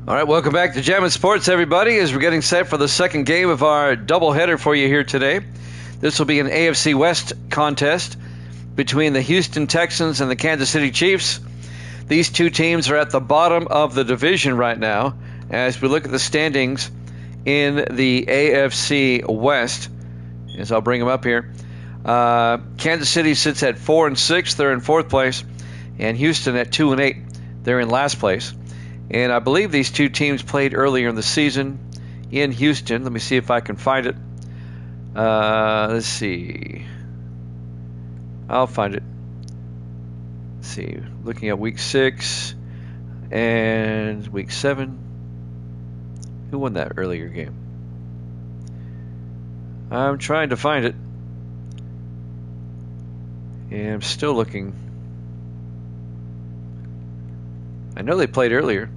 All right, welcome back to Jammin' Sports, everybody, as we're getting set for the second game of our doubleheader for you here today. This will be an AFC West contest between the Houston Texans and the Kansas City Chiefs. These two teams are at the bottom of the division right now as we look at the standings in the AFC West. As I'll bring them up here. Kansas City sits at 4-6. They're in fourth place. And Houston at 2-8. They're in last place. And I believe these two teams played earlier in the season in Houston. Let me see if I can find it. Let's see. I'll find it. Let's see. Looking at week 6 and week 7. Who won that earlier game? I'm trying to find it. And I'm still looking. I know they played earlier.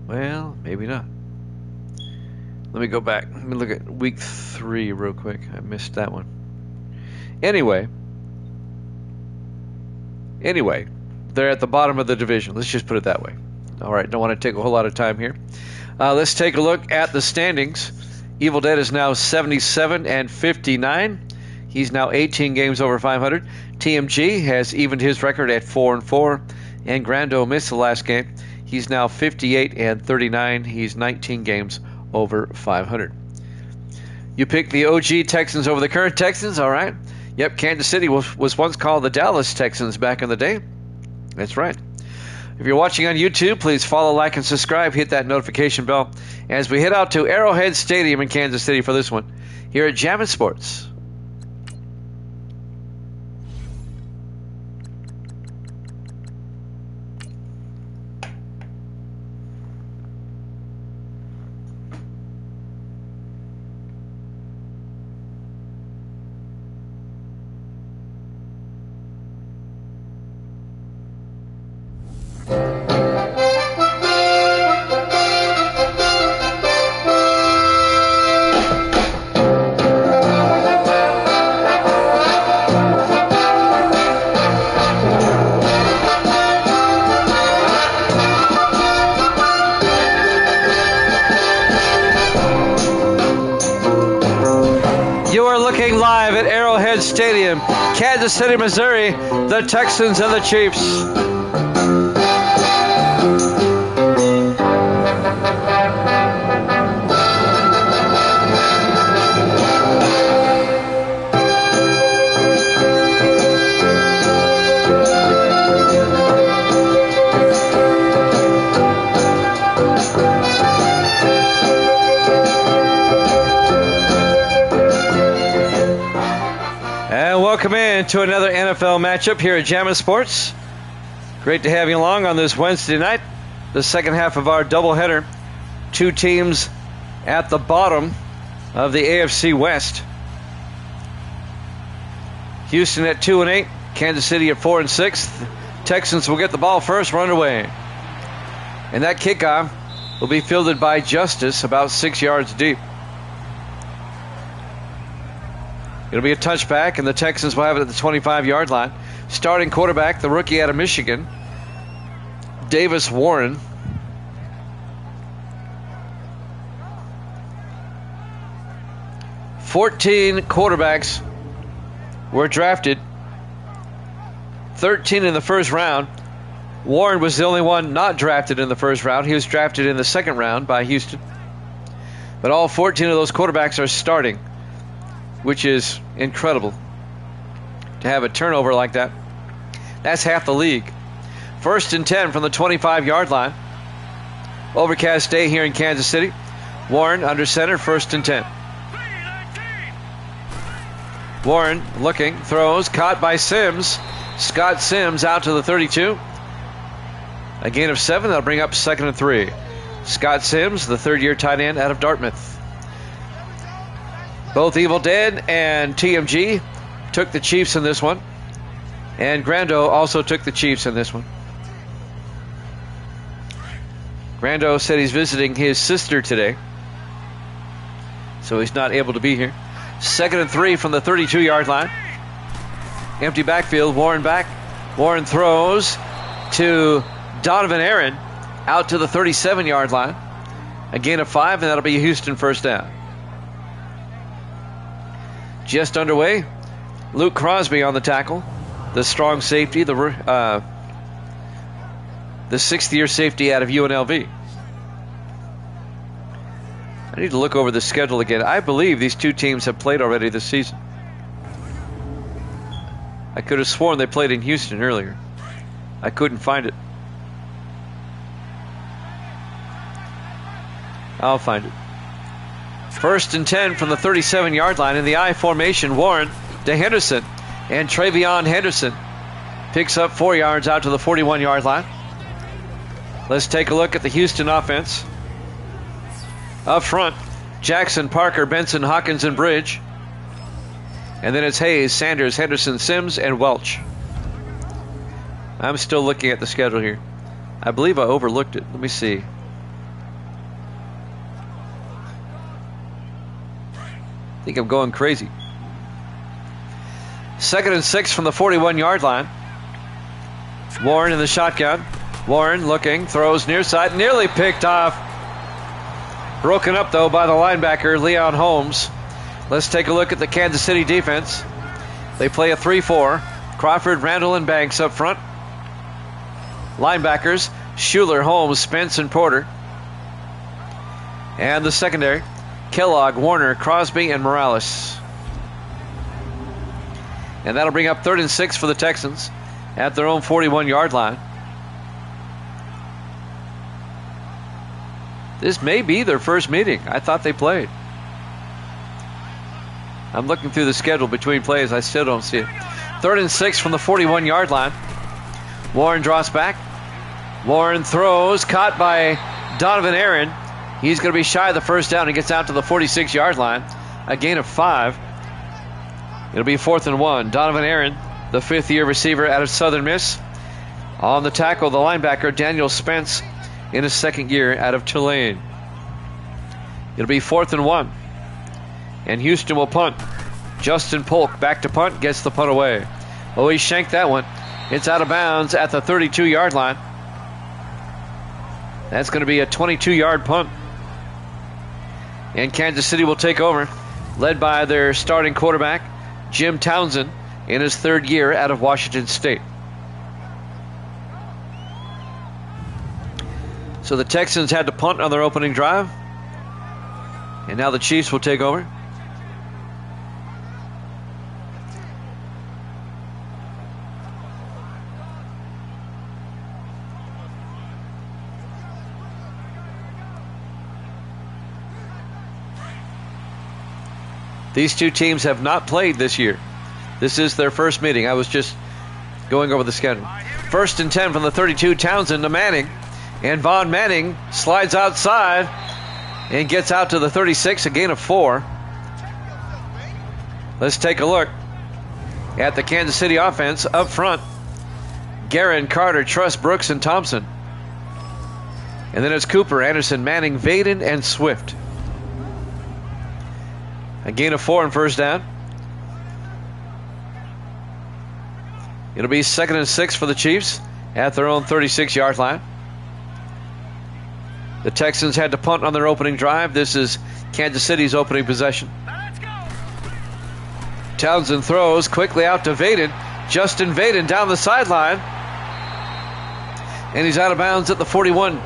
Well, maybe not. Let me go back. Let me look at week 3 real quick. I missed that one. Anyway, they're at the bottom of the division. Let's just put it that way. All right, don't want to take a whole lot of time here. Let's take a look at the standings. Evil Dead is now 77-59. He's now 18 games over 500. TMG has evened his record at 4-4. And Grando missed the last game. He's now 58-39. He's 19 games over 500. You picked the OG Texans over the current Texans, all right. Yep, Kansas City was once called the Dallas Texans back in the day. That's right. If you're watching on YouTube, please follow, like, and subscribe. Hit that notification bell as we head out to Arrowhead Stadium in Kansas City for this one here at Jammin' Sports. Live at Arrowhead Stadium, Kansas City, Missouri, the Texans and the Chiefs. Welcome in to another NFL matchup here at Jammin' Sports. Great to have you along on this Wednesday night, the second half of our doubleheader. Two teams at the bottom of the AFC West. Houston at 2-8, Kansas City at 4-6. Texans will get the ball first, run away. And that kickoff will be fielded by Justice about 6 yards deep. It'll be a touchback, and the Texans will have it at the 25-yard line. Starting quarterback, the rookie out of Michigan, Davis Warren. "14 quarterbacks were drafted, 13 in the first round. Warren was the only one not drafted in the first round. He was drafted in the second round by Houston. But all 14 of those quarterbacks are starting, which is incredible to have a turnover like that. That's half the league. 1st and 10 from the 25-yard line. Overcast day here in Kansas City. Warren under center, 1st and 10. Warren looking, throws, caught by Sims. Scott Sims out to the 32. A gain of 7, that'll bring up 2nd and 3. Scott Sims, the third-year tight end out of Dartmouth. Both Evil Dead and TMG took the Chiefs in this one. And Grando also took the Chiefs in this one. Grando said he's visiting his sister today, so he's not able to be here. 2nd and 3 from the 32-yard line. Empty backfield, Warren back. Warren throws to Donovan Aaron. out to the 37-yard line. A gain of 5, and that'll be a Houston first down. Just underway. Luke Crosby on the tackle. The strong safety, the 6th-year safety out of UNLV. I need to look over the schedule again. I believe these two teams have played already this season. I could have sworn they played in Houston earlier. I couldn't find it. I'll find it. 1st and 10 from the 37-yard line in the I formation. Warren to Henderson. And Travion Henderson picks up 4 yards out to the 41-yard line. Let's take a look at the Houston offense. Up front, Jackson, Parker, Benson, Hawkins, and Bridge. And then it's Hayes, Sanders, Henderson, Sims, and Welch. I'm still looking at the schedule here. I believe I overlooked it. Let me see. I think I'm going crazy. 2nd and 6 from the 41-yard line. Warren in the shotgun. Warren looking, throws near side, nearly picked off. Broken up, though, by the linebacker, Leon Holmes. Let's take a look at the Kansas City defense. They play a 3-4. Crawford, Randall, and Banks up front. Linebackers, Schuler, Holmes, Spence, and Porter. And the secondary, Kellogg, Warner, Crosby, and Morales. And that'll bring up 3rd and 6 for the Texans at their own 41-yard line. This may be their first meeting. I thought they played. I'm looking through the schedule between plays. I still don't see it. 3rd and 6 from the 41-yard line. Warren draws back. Warren throws, caught by Donovan Aaron. He's going to be shy of the first down. He gets out to the 46-yard line. A gain of 5. It'll be 4th and 1. Donovan Aaron, the 5th-year receiver out of Southern Miss. On the tackle, the linebacker, Daniel Spence, in his 2nd year out of Tulane. It'll be 4th and 1. And Houston will punt. Justin Polk back to punt, gets the punt away. Oh, he shanked that one. It's out of bounds at the 32-yard line. That's going to be a 22-yard punt. And Kansas City will take over, led by their starting quarterback, Jim Townsend, in his 3rd year out of Washington State. So the Texans had to punt on their opening drive. And now the Chiefs will take over. These two teams have not played this year. This is their first meeting. I was just going over the schedule. 1st and 10 from the 32, Townsend to Manning. And Von Manning slides outside and gets out to the 36, a gain of 4. Let's take a look at the Kansas City offense. Up front, Guerin, Carter, Truss, Brooks, and Thompson. And then it's Cooper, Anderson, Manning, Vaden, and Swift. A gain of 4 on first down. It'll be 2nd and 6 for the Chiefs at their own 36-yard line. The Texans had to punt on their opening drive. This is Kansas City's opening possession. Townsend throws quickly out to Vaden. Justin Vaden down the sideline. And he's out of bounds at the 41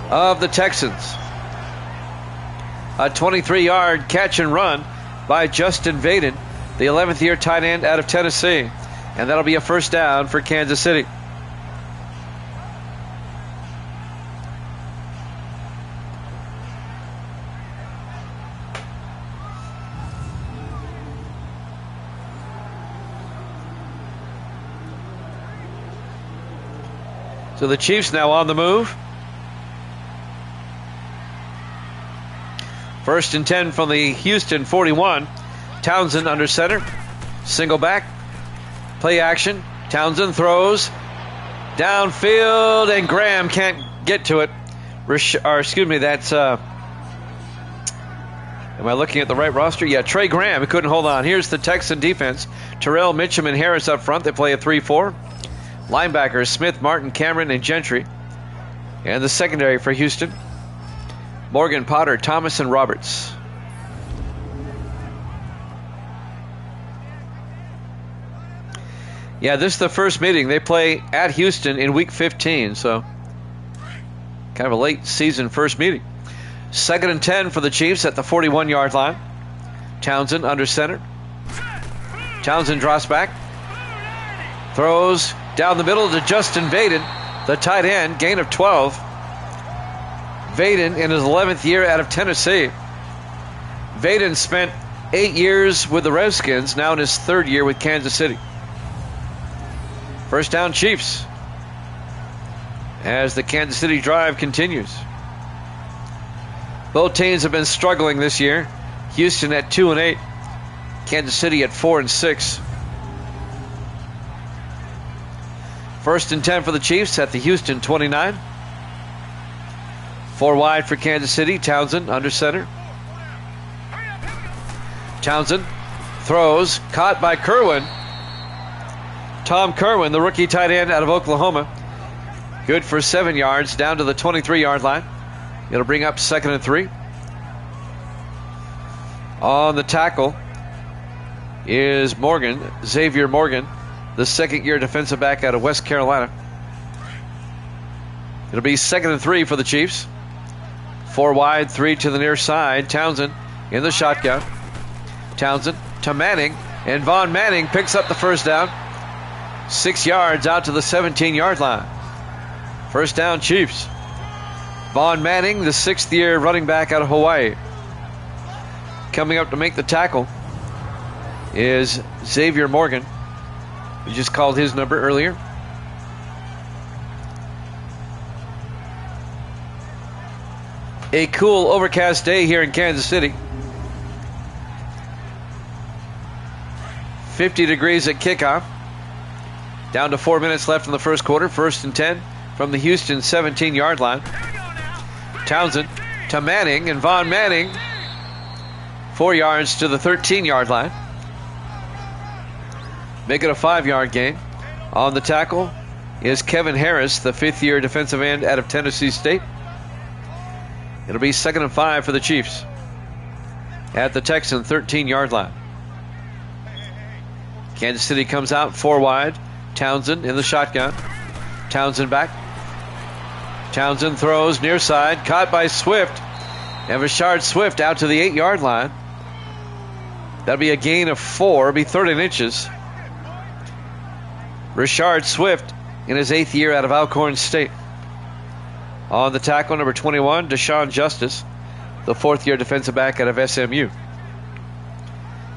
of the Texans. A 23-yard catch and run by Justin Vaden, the 11th-year tight end out of Tennessee. And that'll be a first down for Kansas City. So the Chiefs now on the move. 1st and 10 from the Houston 41. Townsend under center. Single back. Play action. Townsend throws. Downfield, and Graham can't get to it. That's... am I looking at the right roster? Yeah, Trey Graham. He couldn't hold on. Here's the Texan defense. Terrell Mitchum and Harris up front. They play a 3-4. Linebackers Smith, Martin, Cameron, and Gentry. And the secondary for Houston: Morgan, Potter, Thomas, and Roberts. Yeah, this is the first meeting. They play at Houston in week 15, so kind of a late season first meeting. 2nd and 10 for the Chiefs at the 41-yard line. Townsend under center. Townsend drops back. Throws down the middle to Justin Vaden, the tight end, gain of 12. Vaden in his 11th year out of Tennessee. Vaden spent 8 years with the Redskins, now in his 3rd year with Kansas City. First down, Chiefs, as the Kansas City drive continues. Both teams have been struggling this year. Houston at 2-8, Kansas City at 4-6. First and 10 for the Chiefs at the Houston 29. 4 wide for Kansas City. Townsend under center. Townsend throws, caught by Kerwin. Tom Kerwin, the rookie tight end out of Oklahoma. Good for 7 yards, down to the 23-yard line. It'll bring up 2nd and 3. On the tackle is Morgan, Xavier Morgan, the 2nd-year defensive back out of West Carolina. It'll be 2nd and 3 for the Chiefs. 4 wide, 3 to the near side. Townsend in the shotgun. Townsend to Manning, and Vaughn Manning picks up the first down. 6 yards out to the 17-yard line. First down, Chiefs. Vaughn Manning, the 6th-year running back out of Hawaii. Coming up to make the tackle is Xavier Morgan. We just called his number earlier. A cool, overcast day here in Kansas City. 50 degrees at kickoff. Down to 4 minutes left in the first quarter. 1st and 10 from the Houston 17-yard line. Townsend to Manning, and Vaughn Manning 4 yards to the 13-yard line. Make it a 5-yard gain. On the tackle is Kevin Harris, the 5th-year defensive end out of Tennessee State. It'll be 2nd and 5 for the Chiefs at the Texan 13-yard line. Kansas City comes out 4 wide. Townsend in the shotgun. Townsend back. Townsend throws near side, caught by Swift. And Rashard Swift out to the 8-yard line. That'll be a gain of 4, be 30 inches. Rashard Swift in his 8th year out of Alcorn State. On the tackle, number 21, Deshaun Justice, the 4th-year defensive back out of SMU.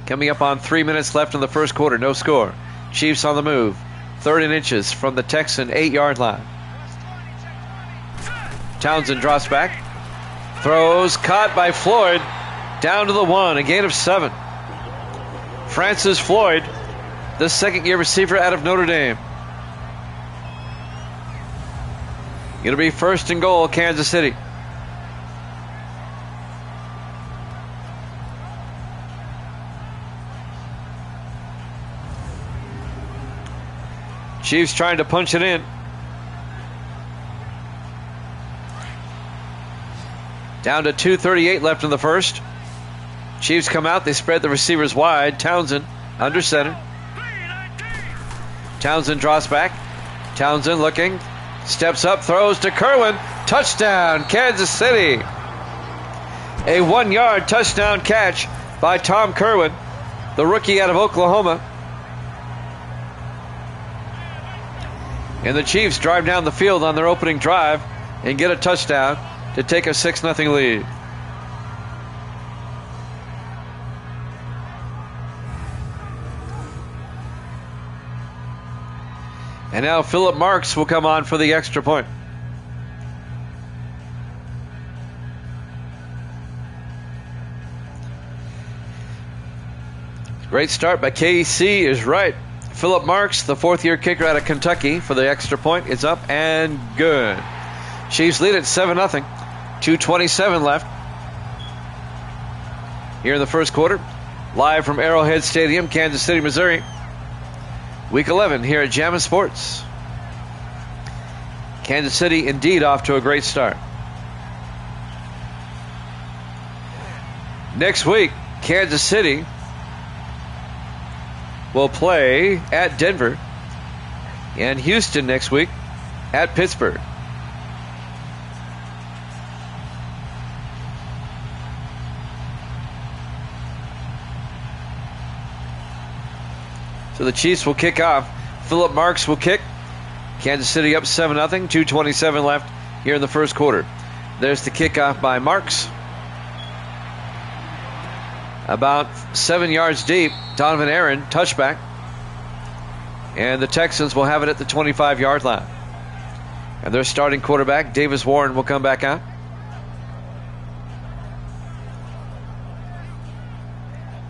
Coming up on 3 minutes left in the first quarter, no score. Chiefs on the move, 30 inches from the Texan 8-yard line. Townsend drops back, throws, caught by Floyd, down to the 1, a gain of 7. Francis Floyd, the 2nd-year receiver out of Notre Dame. It'll be 1st and goal, Kansas City. Chiefs trying to punch it in. Down to 2:38 left in the first. Chiefs come out. They spread the receivers wide. Townsend under center. Townsend draws back. Townsend looking. Steps up. Throws to Kerwin. Touchdown, Kansas City. A 1-yard touchdown catch by Tom Kerwin, the rookie out of Oklahoma. And the Chiefs drive down the field on their opening drive and get a touchdown to take a 6-0 lead. And now Philip Marks will come on for the extra point. Great start by KC is right. Philip Marks, the 4th-year kicker out of Kentucky, for the extra point. It's up and good. Chiefs lead at 7-0. 2:27 left here in the first quarter. Live from Arrowhead Stadium, Kansas City, Missouri. Week 11 here at Jammin' Sports. Kansas City indeed off to a great start. Next week, Kansas City will play at Denver, and Houston next week at Pittsburgh. So the Chiefs will kick off. Philip Marks will kick. Kansas City up 7-0, 2:27 left here in the first quarter. There's the kickoff by Marks. About 7 yards deep, Donovan Aaron, touchback. And the Texans will have it at the 25-yard line. And their starting quarterback, Davis Warren, will come back out.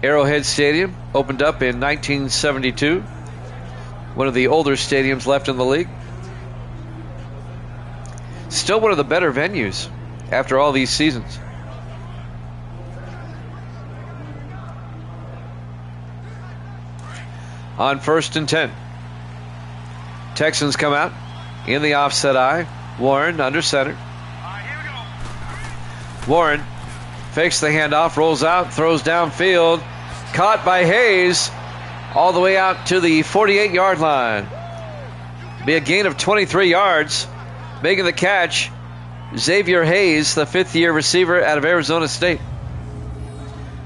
Arrowhead Stadium opened up in 1972. One of the older stadiums left in the league. Still one of the better venues after all these seasons. On 1st and 10. Texans come out in the offset eye. Warren under center. Warren fakes the handoff, rolls out, throws downfield. Caught by Hayes all the way out to the 48-yard line. Be a gain of 23 yards. Making the catch, Xavier Hayes, the fifth-year receiver out of Arizona State.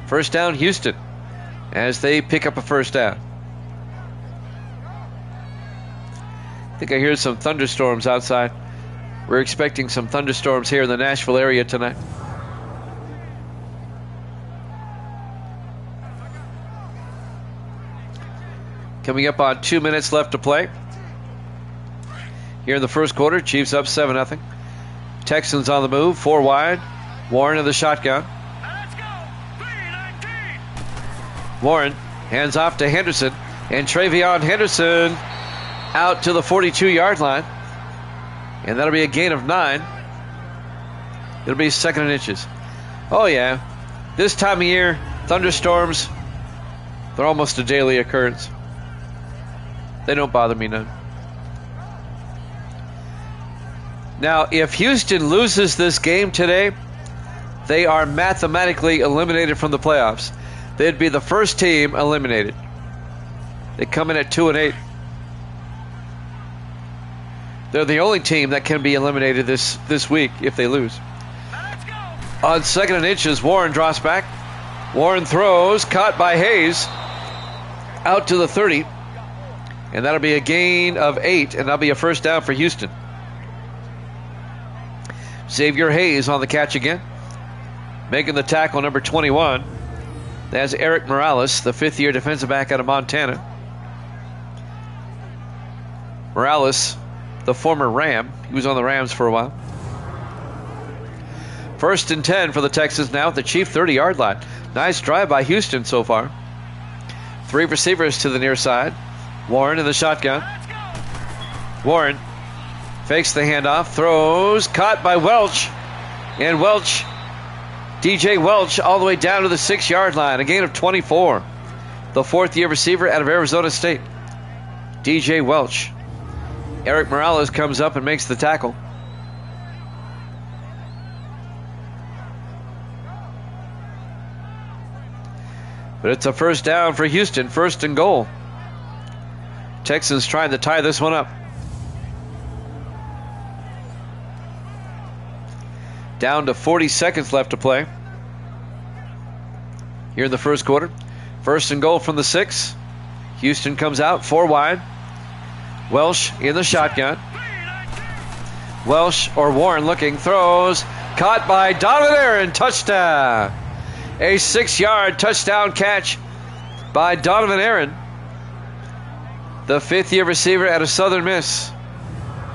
First down, Houston, as they pick up a first down. I think I hear some thunderstorms outside. We're expecting some thunderstorms here in the Nashville area tonight. Coming up on 2 minutes left to play. Here in the first quarter, Chiefs up 7-0. Texans on the move, 4 wide. Warren in the shotgun. Warren hands off to Henderson. And Travion Henderson out to the 42-yard line. And that'll be a gain of 9. It'll be 2nd and inches. Oh, yeah. This time of year, thunderstorms, they're almost a daily occurrence. They don't bother me none. Now, if Houston loses this game today, they are mathematically eliminated from the playoffs. They'd be the first team eliminated. They come in at 2-8. They're the only team that can be eliminated this week if they lose. On 2nd and inches, Warren drops back. Warren throws, caught by Hayes, out to the 30. And that'll be a gain of 8, and that'll be a first down for Houston. Xavier Hayes on the catch again. Making the tackle, number 21. That's Eric Morales, the fifth-year defensive back out of Montana. Morales, the former Ram. He was on the Rams for a while. 1st and 10 for the Texans now at the Chief 30-yard line. Nice drive by Houston so far. 3 receivers to the near side. Warren in the shotgun. Warren fakes the handoff, throws, caught by Welch. And Welch, DJ Welch, all the way down to the 6-yard line. A gain of 24. The 4th-year receiver out of Arizona State. DJ Welch. Eric Morales comes up and makes the tackle. But it's a first down for Houston, 1st and goal. Texans trying to tie this one up. Down to 40 seconds left to play. Here in the first quarter. 1st and goal from the 6. Houston comes out, 4 wide. Welsh in the shotgun. Welsh or Warren looking, throws. Caught by Donovan Aaron, touchdown. A 6-yard touchdown catch by Donovan Aaron, the 5th-year receiver out of Southern Miss.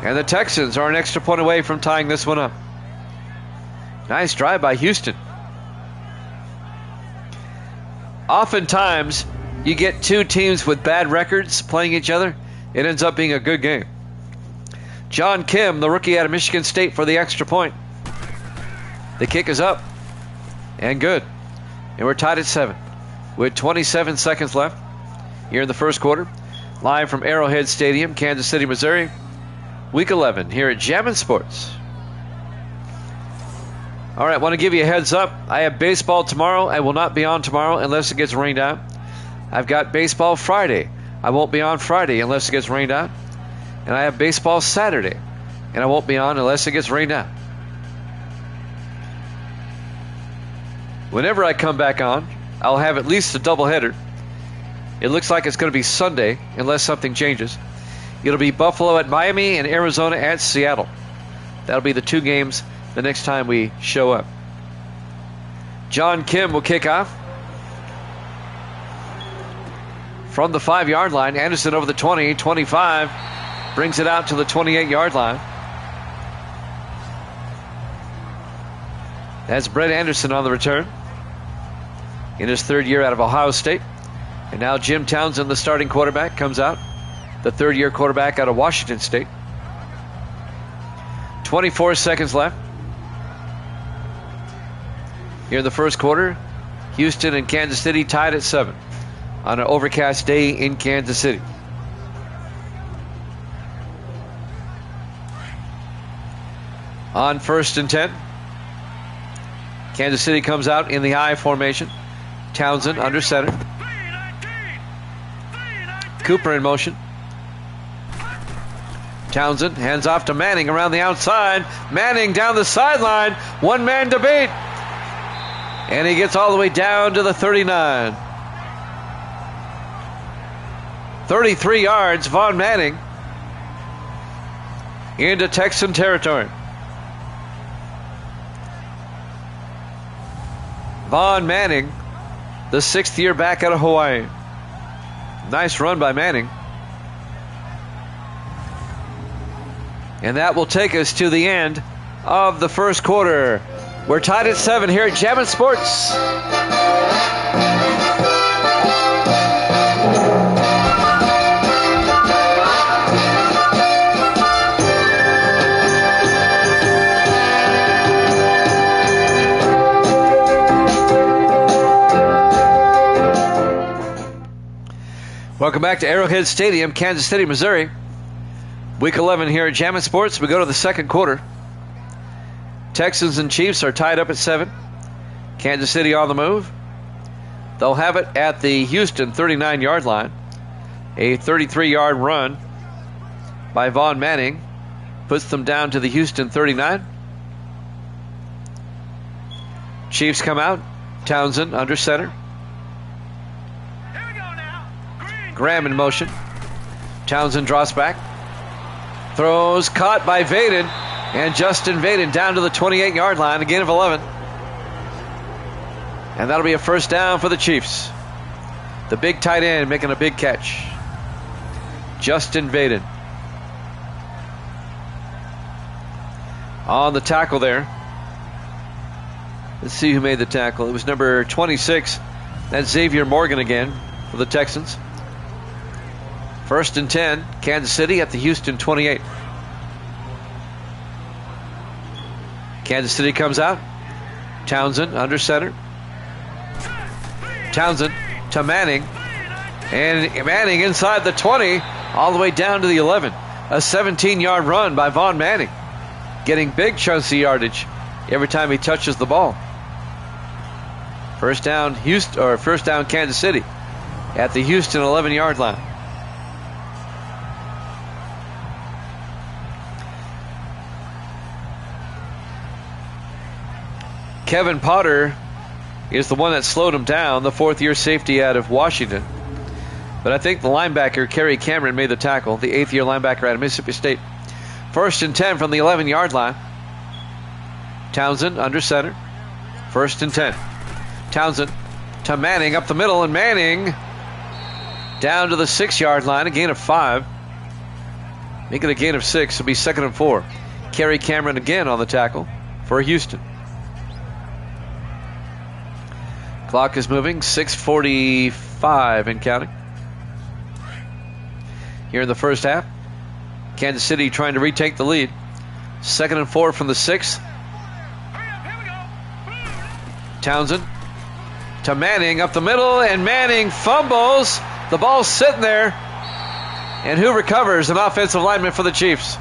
And the Texans are an extra point away from tying this one up. Nice drive by Houston. Oftentimes, you get 2 teams with bad records playing each other. It ends up being a good game. John Kim, the rookie out of Michigan State, for the extra point. The kick is up and good. And we're tied at 7 with 27 seconds left here in the first quarter. Live from Arrowhead Stadium, Kansas City, Missouri. Week 11 here at Jammin' Sports. All right, want to give you a heads up. I have baseball tomorrow. I will not be on tomorrow unless it gets rained out. I've got baseball Friday. I won't be on Friday unless it gets rained out. And I have baseball Saturday. And I won't be on unless it gets rained out. Whenever I come back on, I'll have at least a doubleheader. It looks like it's going to be Sunday unless something changes. It'll be Buffalo at Miami and Arizona at Seattle. That'll be the two games the next time we show up. John Kim will kick off. From the 5-yard line, Anderson over the 20, 25, brings it out to the 28-yard line. That's Brett Anderson on the return in his third year out of Ohio State. And now Jim Townsend, the starting quarterback, comes out, the third-year quarterback out of Washington State. 24 seconds left. Here in the first quarter, Houston and Kansas City tied at 7 on an overcast day in Kansas City. On 1st and 10, Kansas City comes out in the I formation. Townsend under center. Cooper in motion. Townsend hands off to Manning around the outside. Manning down the sideline. One man to beat. And he gets all the way down to the 39. 33 yards, Vaughn Manning into Texan territory. Vaughn Manning, the 6th-year back out of Hawaii. Nice run by Manning. And that will take us to the end of the first quarter. We're tied at 7 here at Jammin' Sports. Welcome back to Arrowhead Stadium, Kansas City, Missouri. Week 11 here at Jammin' Sports. We go to the second quarter. Texans and Chiefs are tied up at 7. Kansas City on the move. They'll have it at the Houston 39-yard line. A 33-yard run by Vaughn Manning puts them down to the Houston 39. Chiefs come out. Townsend under center. Graham in motion. Townsend draws back. Throws caught by Vaden. And Justin Vaden down to the 28-yard line. A gain of 11. And that'll be a first down for the Chiefs. The big tight end making a big catch. Justin Vaden. On the tackle there. Let's see who made the tackle. It was number 26. That's Xavier Morgan again for the Texans. 1st and 10, Kansas City at the Houston 28. Kansas City comes out. Townsend under center. Townsend to Manning. And Manning inside the 20, all the way down to the 11. A 17-yard run by Vaughn Manning. Getting big chunks of yardage every time he touches the ball. First down Houston, or first down Kansas City at the Houston 11-yard line. Kevin Potter is the one that slowed him down, the 4th-year safety out of Washington. But I think the linebacker, Kerry Cameron, made the tackle, the 8th-year linebacker out of Mississippi State. 1st and 10 from the 11-yard line. Townsend under center. 1st and 10. Townsend to Manning up the middle, and Manning down to the 6-yard line, a gain of 5. Make it a gain of 6. It'll be 2nd and 4. Kerry Cameron again on the tackle for Houston. Clock is moving, 6:45 and counting. Here in the first half, Kansas City trying to retake the lead. 2nd and 4 from the 6th. Townsend to Manning up the middle, and Manning fumbles. The ball's sitting there. And who recovers? An offensive lineman for the Chiefs.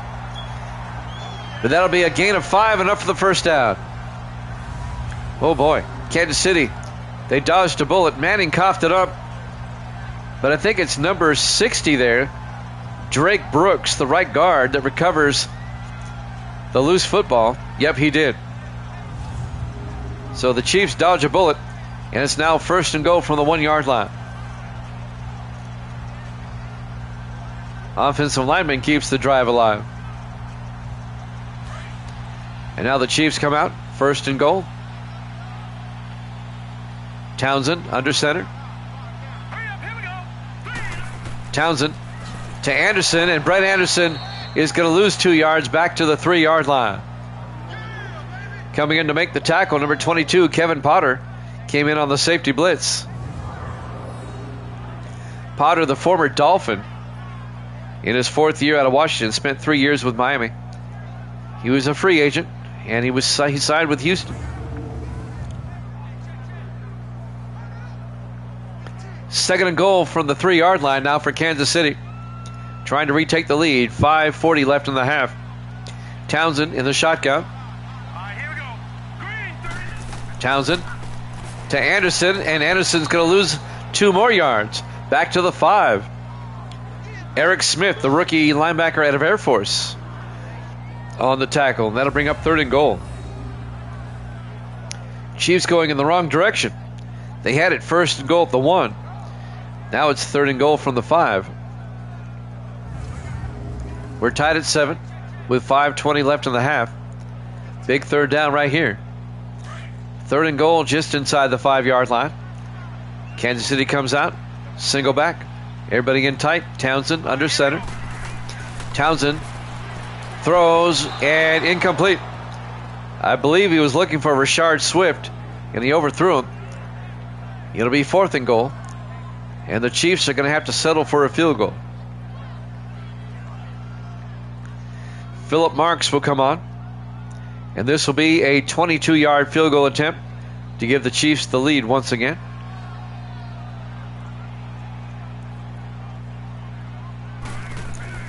But that'll be a gain of 5, enough for the first down. Oh boy, Kansas City, they dodged a bullet. Manning coughed it up. But I think it's number 60 there, Drake Brooks, the right guard, that recovers the loose football. Yep, he did. So the Chiefs dodge a bullet, and it's now 1st and goal from the 1-yard line. Offensive lineman keeps the drive alive. And now the Chiefs come out, 1st and goal. Townsend under center. Townsend to Anderson, and Brett Anderson is going to lose 2 yards back to the 3-yard line. Coming in to make the tackle, number 22, Kevin Potter, came in on the safety blitz. Potter, the former Dolphin, in his 4th year out of Washington, spent 3 years with Miami. He was a free agent, and he signed with Houston. Second and goal from the 3-yard line now for Kansas City. Trying to retake the lead. 5:40 left in the half. Townsend in the shotgun. Townsend to Anderson, and Anderson's going to lose 2 more yards. Back to the 5. Eric Smith, the rookie linebacker out of Air Force, on the tackle. And that'll bring up 3rd and goal. Chiefs going in the wrong direction. They had it 1st and goal at the 1. Now it's 3rd and goal from the 5. We're tied at 7 with 5:20 left in the half. Big 3rd down right here. 3rd and goal just inside the 5-yard line. Kansas City comes out, single back. Everybody in tight. Townsend under center. Townsend throws, and incomplete. I believe he was looking for Rashard Swift, and he overthrew him. It'll be 4th and goal, and the Chiefs are going to have to settle for a field goal. Philip Marks will come on, and this will be a 22-yard field goal attempt to give the Chiefs the lead once again.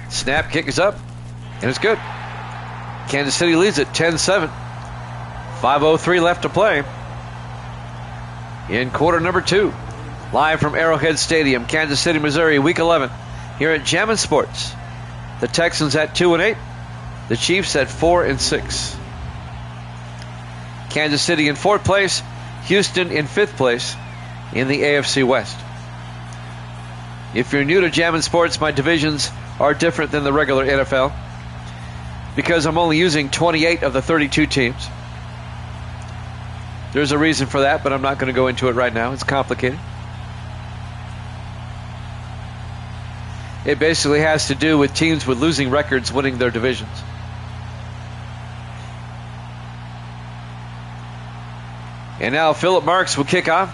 Snap, kick is up, and it's good. Kansas City leads it 10-7. 5:03 left to play in quarter number 2. Live from Arrowhead Stadium, Kansas City, Missouri, Week 11, here at Jammin' Sports. The Texans at 2-8. The Chiefs at 4-6. Kansas City in 4th place. Houston in 5th place in the AFC West. If you're new to Jammin' Sports, my divisions are different than the regular NFL because I'm only using 28 of the 32 teams. There's a reason for that, but I'm not going to go into it right now. It's complicated. It basically has to do with teams with losing records winning their divisions. And now Philip Marks will kick off.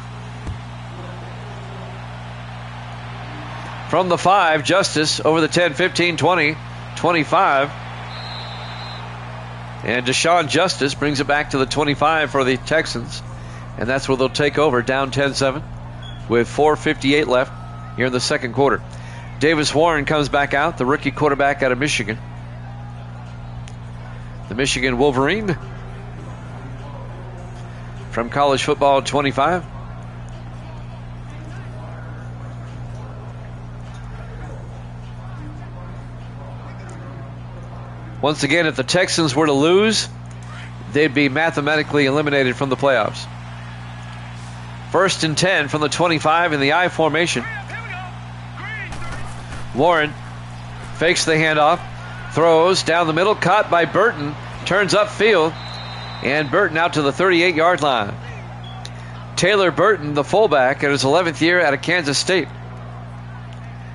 From the 5, Justice over the 10, 15, 20, 25. And Deshaun Justice brings it back to the 25 for the Texans. And that's where they'll take over, down 10-7 with 4:58 left here in the second quarter. Davis Warren comes back out, the rookie quarterback out of Michigan. The Michigan Wolverine from college football 25. Once again, if the Texans were to lose, they'd be mathematically eliminated from the playoffs. 1st and 10 from the 25 in the I formation. Warren fakes the handoff, throws down the middle, caught by Burton, turns upfield, and Burton out to the 38-yard line. Taylor Burton, the fullback, in his 11th year out of Kansas State.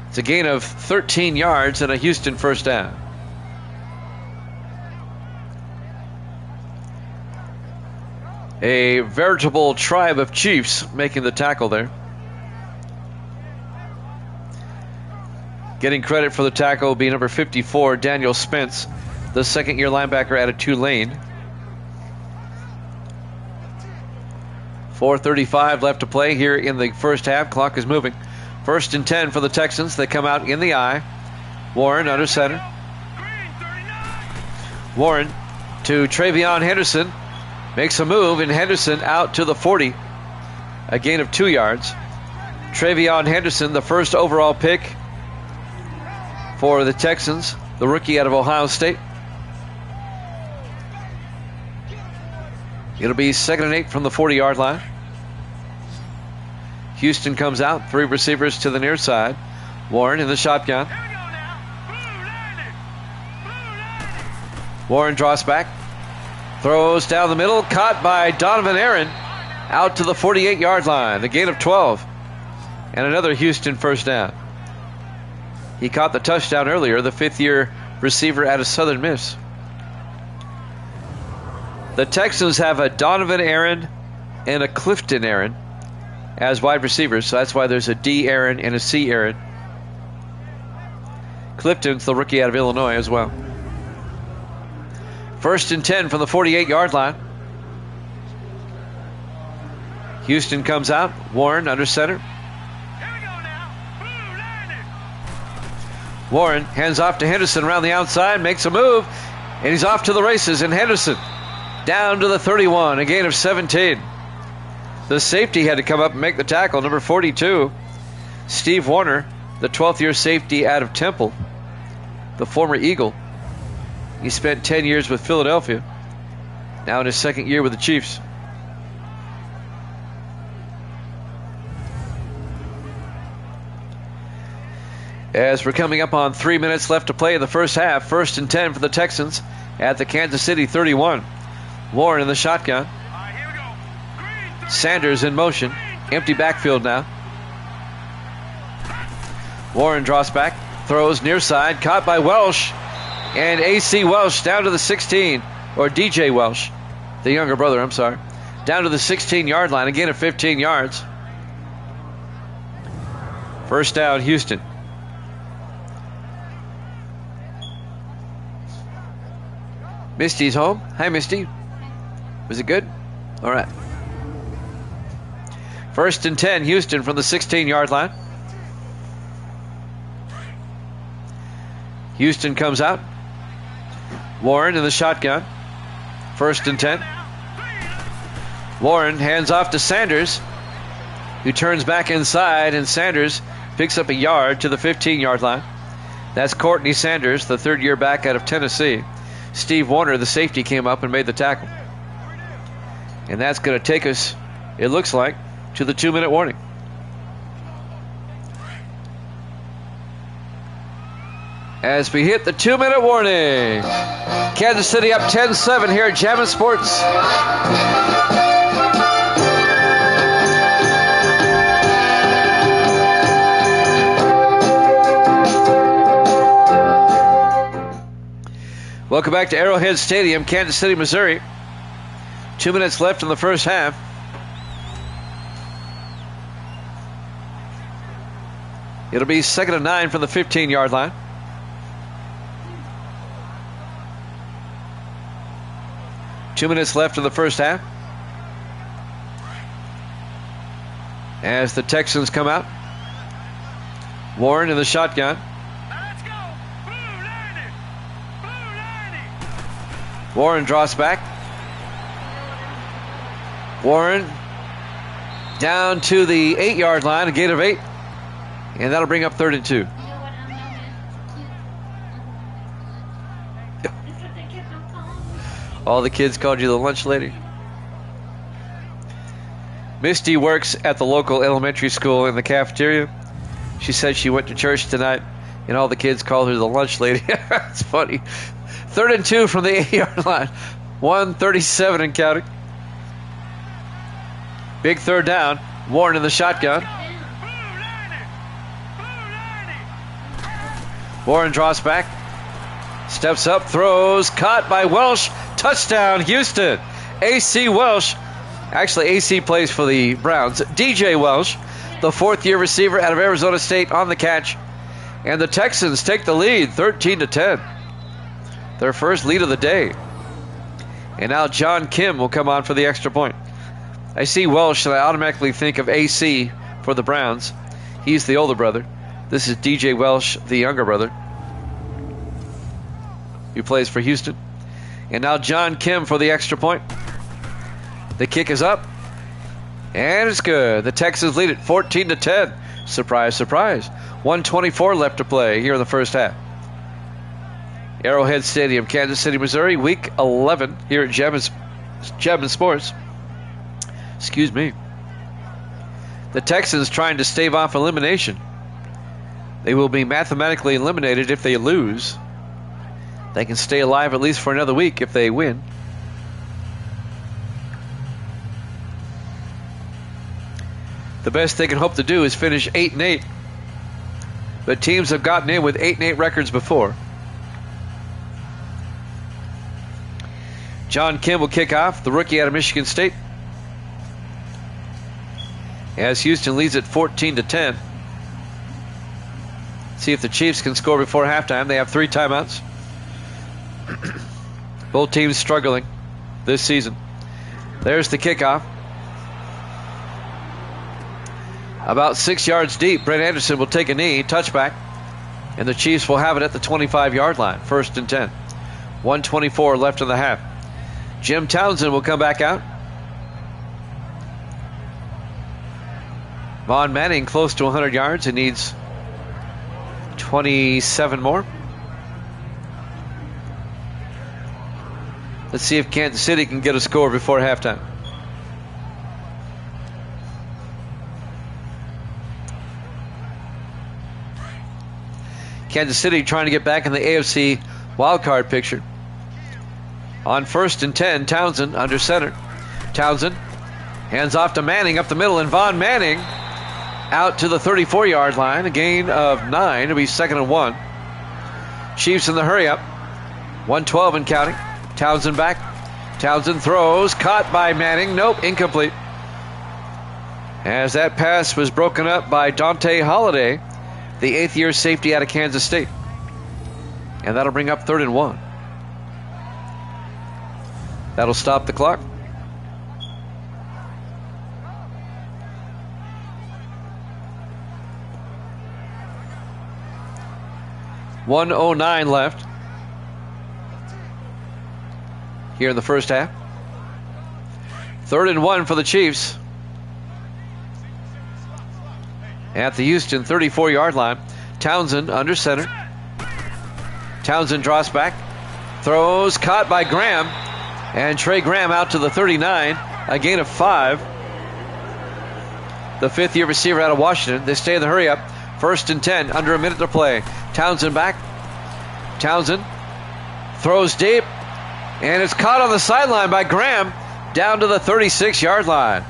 It's a gain of 13 yards and a Houston first down. A veritable tribe of Chiefs making the tackle there. Getting credit for the tackle will be number 54, Daniel Spence, the second-year linebacker out of Tulane. 4:35 left to play here in the first half. Clock is moving. 1st and 10 for the Texans. They come out in the I. Warren under center. Warren to Travion Henderson. Makes a move, and Henderson out to the 40. A gain of 2 yards. Travion Henderson, the first overall pick for the Texans, the rookie out of Ohio State. It'll be 2nd and 8 from the 40-yard line. Houston comes out, 3 receivers to the near side. Warren in the shotgun. Warren draws back. Throws down the middle, caught by Donovan Aaron, out to the 48-yard line. A gain of 12. And another Houston first down. He caught the touchdown earlier, the 5th-year receiver out of Southern Miss. The Texans have a Donovan Aaron and a Clifton Aaron as wide receivers, so that's why there's a D Aaron and a C Aaron. Clifton's the rookie out of Illinois as well. 1st and 10 from the 48-yard line. Houston comes out. Warren under center. Warren hands off to Henderson around the outside, makes a move, and he's off to the races. And Henderson down to the 31, a gain of 17. The safety had to come up and make the tackle, number 42. Steve Warner, the 12th-year safety out of Temple, the former Eagle. He spent 10 years with Philadelphia, now in his 2nd year with the Chiefs. As we're coming up on 3 minutes left to play in the first half, 1st and 10 for the Texans at the Kansas City 31. Warren in the shotgun. Sanders in motion. Empty backfield now. Warren draws back, throws near side, caught by Welsh. And A.C. Welsh down to the 16, or D.J. Welsh, the younger brother, I'm sorry. Down to the 16-yard line, again at 15 yards. First down, Houston. Misty's home. Hi, Misty. Was it good? All right. 1st and 10, Houston from the 16-yard line. Houston comes out. Warren in the shotgun. 1st and 10. Warren hands off to Sanders, who turns back inside, and Sanders picks up a yard to the 15-yard line. That's Courtney Sanders, the 3rd-year back out of Tennessee. Steve Warner, the safety, came up and made the tackle. And that's going to take us, it looks like, to the 2-minute warning. As we hit the 2-minute warning. Kansas City up 10-7 here at Jammin' Sports. Welcome back to Arrowhead Stadium, Kansas City, Missouri. 2 minutes left in the first half. It'll be 2nd and 9 from the 15-yard line. Two minutes left in the first half. As the Texans come out. Warren in the shotgun. Warren draws back. Warren down to the 8-yard line, a gain of 8. And that'll bring up 3rd and 2. All the kids called you the lunch lady. Misty works at the local elementary school in the cafeteria. She said she went to church tonight, and all the kids called her the lunch lady. It's funny. 3rd and 2 from the 8-yard line. 1:37 and counting. Big 3rd down. Warren in the shotgun. Warren draws back. Steps up, throws, caught by Welsh. Touchdown, Houston. A.C. Welsh. Actually, A.C. plays for the Browns. D.J. Welsh, the 4th-year receiver out of Arizona State, on the catch. And the Texans take the lead, 13-10. Their first lead of the day. And now John Kim will come on for the extra point. I see Welsh, and I automatically think of A.C. for the Browns. He's the older brother. This is D.J. Welsh, the younger brother, who plays for Houston. And now John Kim for the extra point. The kick is up. And it's good. The Texans lead it 14-10. Surprise, surprise. 1:24 left to play here in the first half. Arrowhead Stadium, Kansas City, Missouri, Week 11 here at Gem Sports. Excuse me. The Texans trying to stave off elimination. They will be mathematically eliminated if they lose. They can stay alive at least for another week if they win. The best they can hope to do is finish 8-8. But teams have gotten in with 8-8 records before. John Kim will kick off, the rookie out of Michigan State, as Houston leads at 14-10. See if the Chiefs can score before halftime. They have 3 timeouts. Both teams struggling this season. There's the kickoff. About 6 yards deep. Brent Anderson will take a knee, touchback, and the Chiefs will have it at the 25-yard line. 1st and 10. 1:24 left in the half. Jim Townsend will come back out. Vaughn Manning close to 100 yards. He needs 27 more. Let's see if Kansas City can get a score before halftime. Kansas City trying to get back in the AFC wildcard picture. On 1st and 10, Townsend under center. Townsend hands off to Manning up the middle, and Vaughn Manning out to the 34-yard line. A gain of 9. It'll be 2nd and 1. Chiefs in the hurry up. 1:12 and counting. Townsend back. Townsend throws. Caught by Manning. Nope, incomplete. As that pass was broken up by Dante Holiday, the 8th-year safety out of Kansas State. And that'll bring up 3rd and 1. That'll stop the clock. .109 left here in the first half. 3rd and 1 for the Chiefs at the Houston 34-yard line. Townsend under center. Townsend draws back, throws, caught by Graham, and Trey Graham out to the 39, a gain of 5. The 5th-year receiver out of Washington. They stay in the hurry up. 1st and 10, under a minute to play. Townsend back. Townsend throws deep, and it's caught on the sideline by Graham down to the 36-yard line.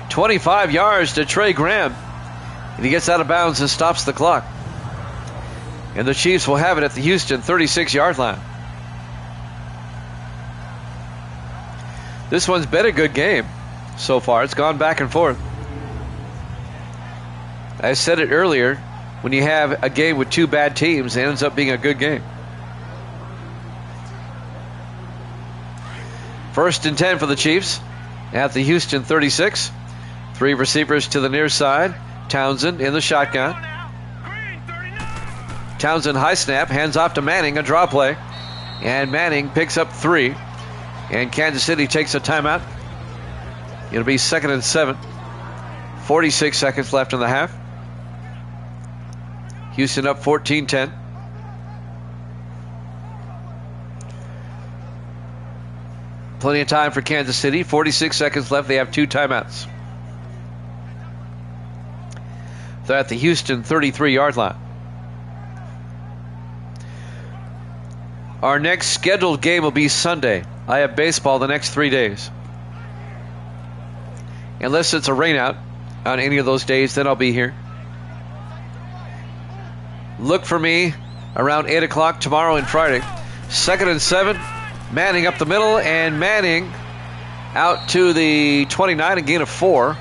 25 yards to Trey Graham, and he gets out of bounds and stops the clock. And the Chiefs will have it at the Houston 36-yard line. This one's been a good game so far. It's gone back and forth. I said it earlier, when you have a game with 2 bad teams, it ends up being a good game. 1st and 10 for the Chiefs at the Houston 36. 3 receivers to the near side. Townsend in the shotgun. Townsend high snap, hands off to Manning, a draw play. And Manning picks up 3. And Kansas City takes a timeout. It'll be 2nd and 7. 46 seconds left in the half. Houston up 14-10. Plenty of time for Kansas City. 46 seconds left. They have 2 timeouts. They're at the Houston 33-yard line. Our next scheduled game will be Sunday. I have baseball the next 3 days. Unless it's a rainout on any of those days, then I'll be here. Look for me around 8 o'clock tomorrow and Friday. 2nd and 7. Manning up the middle, and Manning out to the 29, a gain of 4.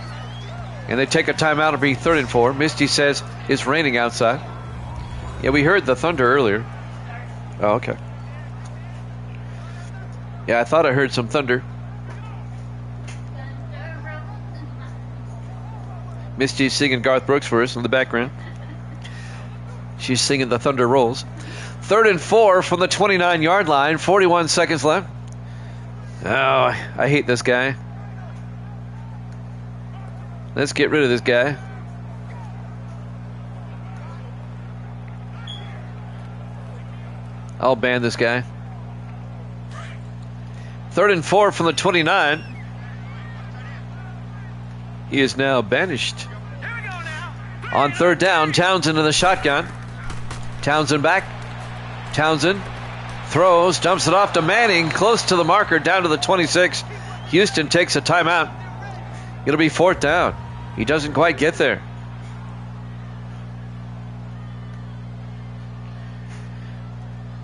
And they take a timeout. It'll be 3rd and 4. Misty says it's raining outside. Yeah, we heard the thunder earlier. Oh, okay. Yeah, I thought I heard some thunder. Misty's singing Garth Brooks for us in the background. She's singing The Thunder Rolls. 3rd and 4 from the 29-yard line. 41 seconds left. Oh, I hate this guy. Let's get rid of this guy. I'll ban this guy. 3rd and 4 from the 29. He is now banished. On 3rd down, Townsend in the shotgun. Townsend back. Townsend throws, dumps it off to Manning, close to the marker, down to the 26. Houston takes a timeout. It'll be 4th down. He doesn't quite get there.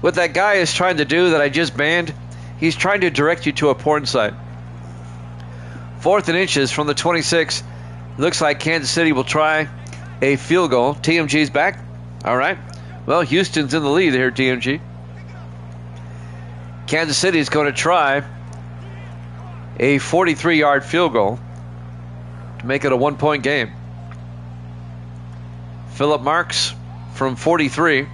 What that guy is trying to do that I just banned, he's trying to direct you to a porn site. 4th and inches from the 26. Looks like Kansas City will try a field goal. TMG's back. All right. Well, Houston's in the lead here, TMG. Kansas City is going to try a 43-yard field goal to make it a 1-point game. Phillip Marks from 43.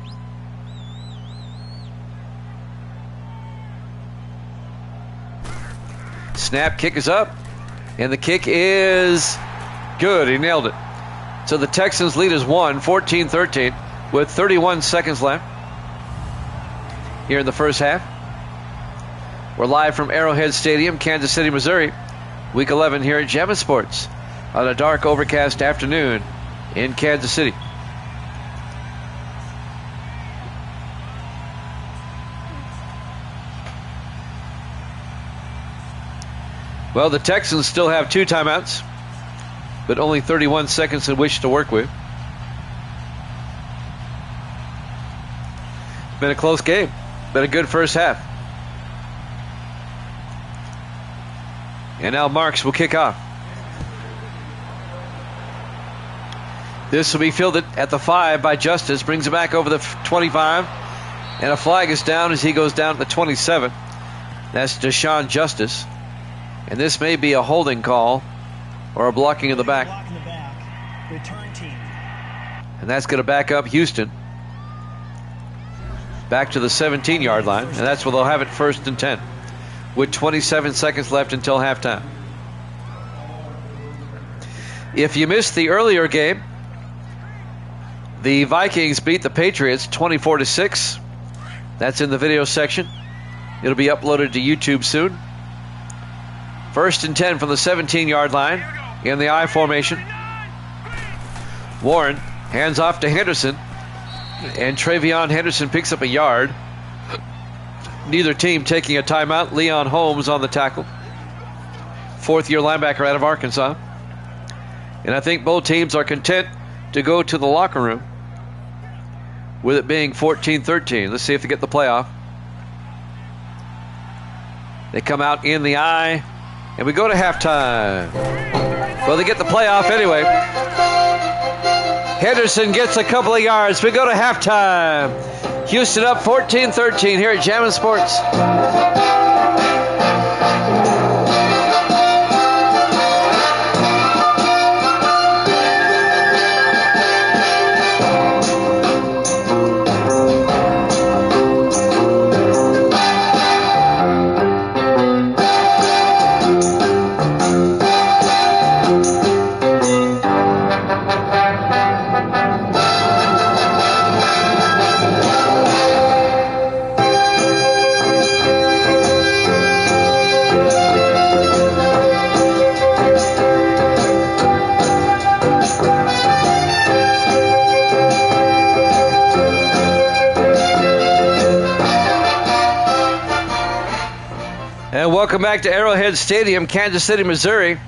Snap, kick is up, and the kick is good. He nailed it. So the Texans lead is 14-13 with 31 seconds left here in the first half. We're live from Arrowhead Stadium, Kansas City, Missouri. Week 11 here at Jammin' Sports on a dark, overcast afternoon in Kansas City. Well, the Texans still have 2 timeouts, but only 31 seconds in which to work with. It's been a close game. Been a good first half. And now Marks will kick off. This will be fielded at the 5 by Justice. Brings it back over the 25. And a flag is down as he goes down to the 27. That's Deshaun Justice. And this may be a holding call or a blocking in the back. Return team. And that's going to back up Houston back to the 17-yard line. And that's where they'll have it 1st and 10 with 27 seconds left until halftime. If you missed the earlier game, the Vikings beat the Patriots 24-6. That's in the video section. It'll be uploaded to YouTube soon. 1st and 10 from the 17-yard line in the I formation. Warren hands off to Henderson, and Travion Henderson picks up a yard. Neither team taking a timeout. Leon Holmes on the tackle. 4th-year linebacker out of Arkansas. And I think both teams are content to go to the locker room with it being 14-13. Let's see if they get the playoff. They come out in the I, and we go to halftime. Well, they get the playoff anyway. Henderson gets a couple of yards. We go to halftime. Houston up 14-13 here at Jammin' Sports. Welcome back to Arrowhead Stadium, Kansas City, Missouri,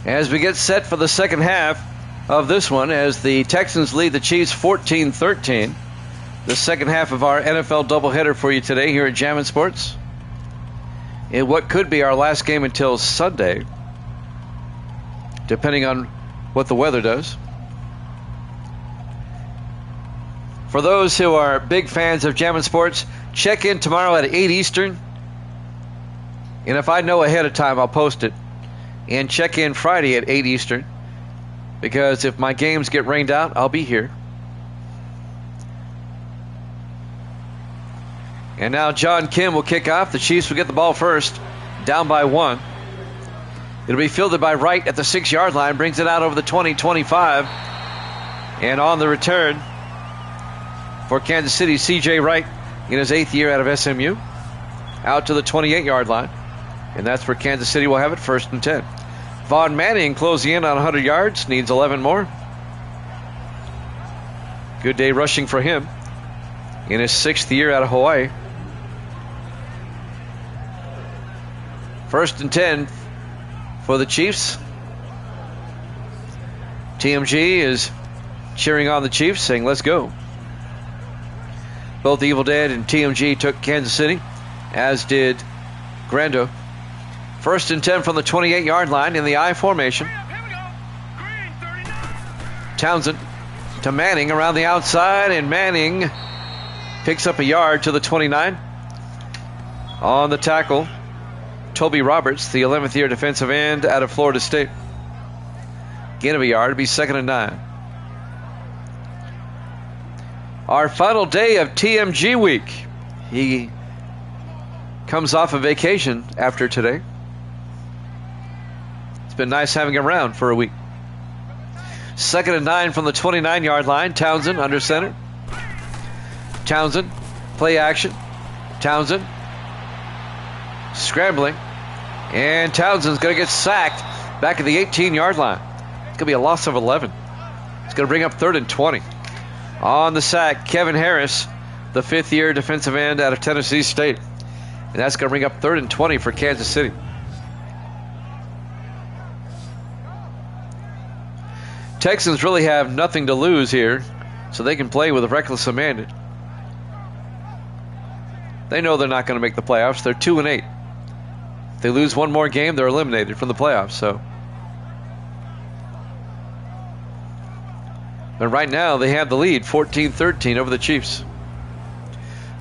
as we get set for the second half of this one as the Texans lead the Chiefs 14-13. The second half of our NFL doubleheader for you today here at Jammin' Sports. In what could be our last game until Sunday, depending on what the weather does. For those who are big fans of Jammin' Sports, check in tomorrow at 8 Eastern. And if I know ahead of time, I'll post it. And check in Friday at 8 Eastern. Because if my games get rained out, I'll be here. And now John Kim will kick off. The Chiefs will get the ball first, down by 1. It'll be fielded by Wright at the 6-yard line, brings it out over the 20-25. And on the return for Kansas City, C.J. Wright in his 8th year out of SMU, out to the 28-yard line. And that's where Kansas City will have it, 1st and 10. Vaughn Manning closing in on 100 yards, needs 11 more. Good day rushing for him in his 6th year out of Hawaii. 1st and 10 for the Chiefs. TMG is cheering on the Chiefs, saying, let's go. Both Evil Dead and TMG took Kansas City, as did Grando. 1st and 10 from the 28-yard line in the I formation. Townsend to Manning around the outside, and Manning picks up a yard to the 29. On the tackle, Toby Roberts, the 11th year defensive end out of Florida State. Gain of a yard, it'll be 2nd and 9. Our final day of TMG week. He comes off a vacation after today. It's been nice having him around for a week. 2nd and 9 from the 29-yard line. Townsend under center. Townsend, play action. Townsend scrambling. And Townsend's going to get sacked back at the 18-yard line. It's going to be a loss of 11. It's going to bring up 3rd and 20. On the sack, Kevin Harris, the 5th year defensive end out of Tennessee State. And that's going to bring up 3rd and 20 for Kansas City. Texans really have nothing to lose here, so they can play with reckless abandon. They know they're not going to make the playoffs. They're 2-8. If they lose one more game, they're eliminated from the playoffs. So, but right now they have the lead, 14-13 over the Chiefs.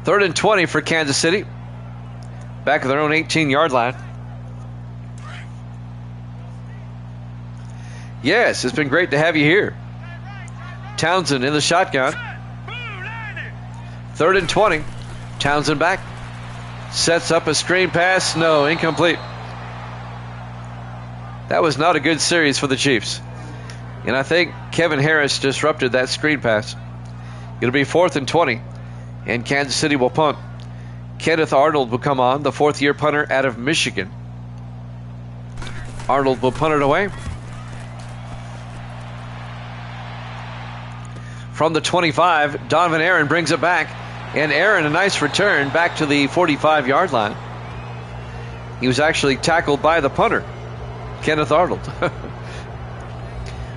3rd and 20 for Kansas City, back at their own 18-yard line. Yes, it's been great to have you here. Townsend in the shotgun. 3rd and 20. Townsend back. Sets up a screen pass. No, incomplete. That was not a good series for the Chiefs. And I think Kevin Harris disrupted that screen pass. It'll be 4th and 20. And Kansas City will punt. Kenneth Arnold will come on, the 4th year punter out of Michigan. Arnold will punt it away. From the 25, Donovan Aaron brings it back. And Aaron, a nice return back to the 45-yard line. He was actually tackled by the punter, Kenneth Arnold.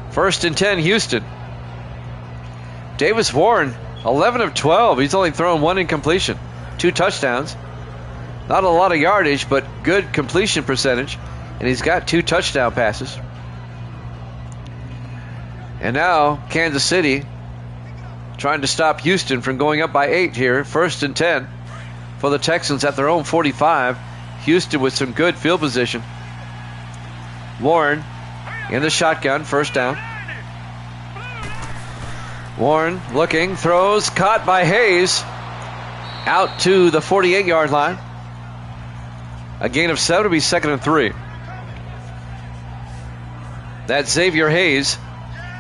1st and 10, Houston. Davis Warren, 11 of 12. He's only thrown 1 incompletion, 2 touchdowns. Not a lot of yardage, but good completion percentage. And he's got 2 touchdown passes. And now Kansas City trying to stop Houston from going up by 8 here. 1st and 10 for the Texans at their own 45. Houston with some good field position. Warren in the shotgun, 1st down. Warren looking, throws, caught by Hayes. Out to the 48-yard line. A gain of 7 to be 2nd and 3. That's Xavier Hayes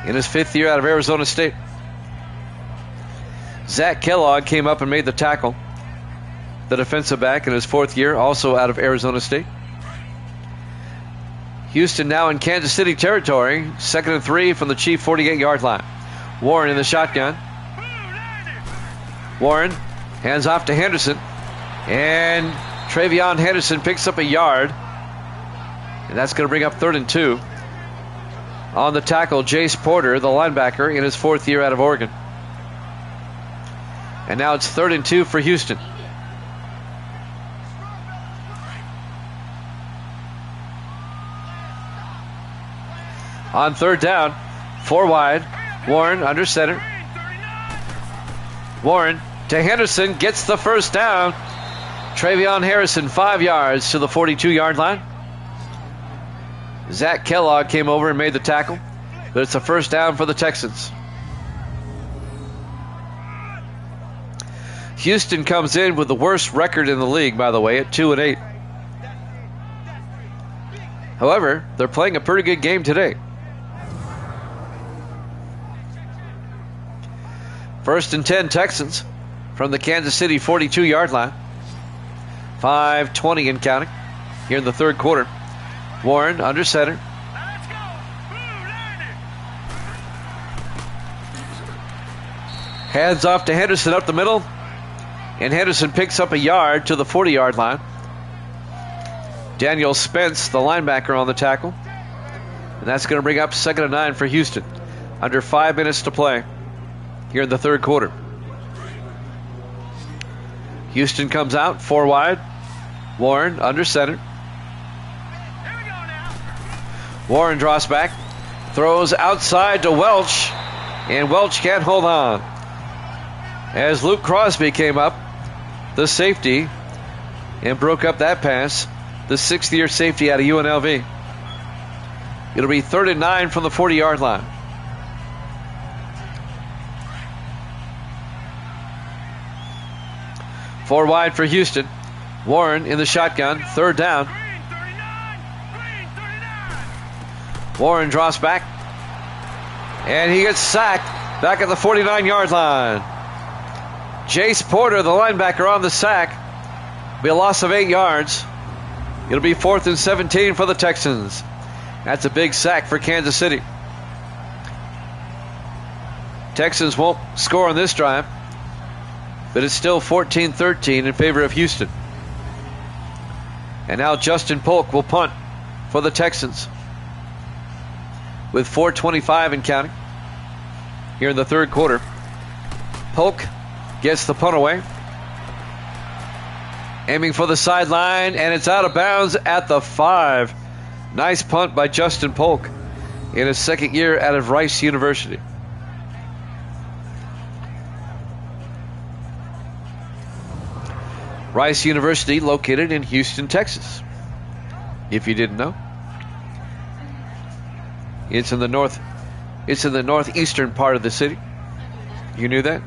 in his 5th year out of Arizona State. Zach Kellogg came up and made the tackle. The defensive back in his 4th year, also out of Arizona State. Houston now in Kansas City territory. 2nd and 3 from the Chief 48-yard line. Warren in the shotgun. Warren hands off to Henderson. And Travion Henderson picks up a yard. And that's going to bring up 3rd and 2. On the tackle, Jace Porter, the linebacker, in his 4th year out of Oregon. And now it's 3rd and 2 for Houston. On 3rd down, 4 wide. Warren under center. Warren to Henderson, gets the 1st down. Travion Harrison, 5 yards to the 42-yard line. Zach Kellogg came over and made the tackle, but it's a 1st down for the Texans. Houston comes in with the worst record in the league, by the way, at 2-8. However, they're playing a pretty good game today. First and 10 Texans from the Kansas City 42-yard line. 5:20 and counting here in the third quarter. Warren under center. Hands off to Henderson up the middle. And Henderson picks up a yard to the 40-yard line. Daniel Spence, the linebacker, on the tackle. And that's going to bring up 2nd and 9 for Houston. Under 5 minutes to play here in the third quarter. Houston comes out, 4 wide. Warren under center. Warren draws back. Throws outside to Welch. And Welch can't hold on. As Luke Crosby came up, the safety, and broke up that pass. The 6th-year safety out of UNLV. It'll be 3rd and 9 from the 40-yard line. Four wide for Houston. Warren in the shotgun. 3rd down. Warren draws back. And he gets sacked back at the 49-yard line. Jace Porter, the linebacker, on the sack. Be a loss of 8 yards. It'll be 4th and 17 for the Texans. That's a big sack for Kansas City. Texans won't score on this drive, but it's still 14-13 in favor of Houston. And now Justin Polk will punt for the Texans with 4:25 and counting here in the third quarter. Polk gets the punt away, aiming for the sideline, and it's out of bounds at the 5. Nice punt by Justin Polk in his second year out of Rice University. Rice University located in Houston, Texas. If you didn't know, it's in the northeastern part of the city. You knew that?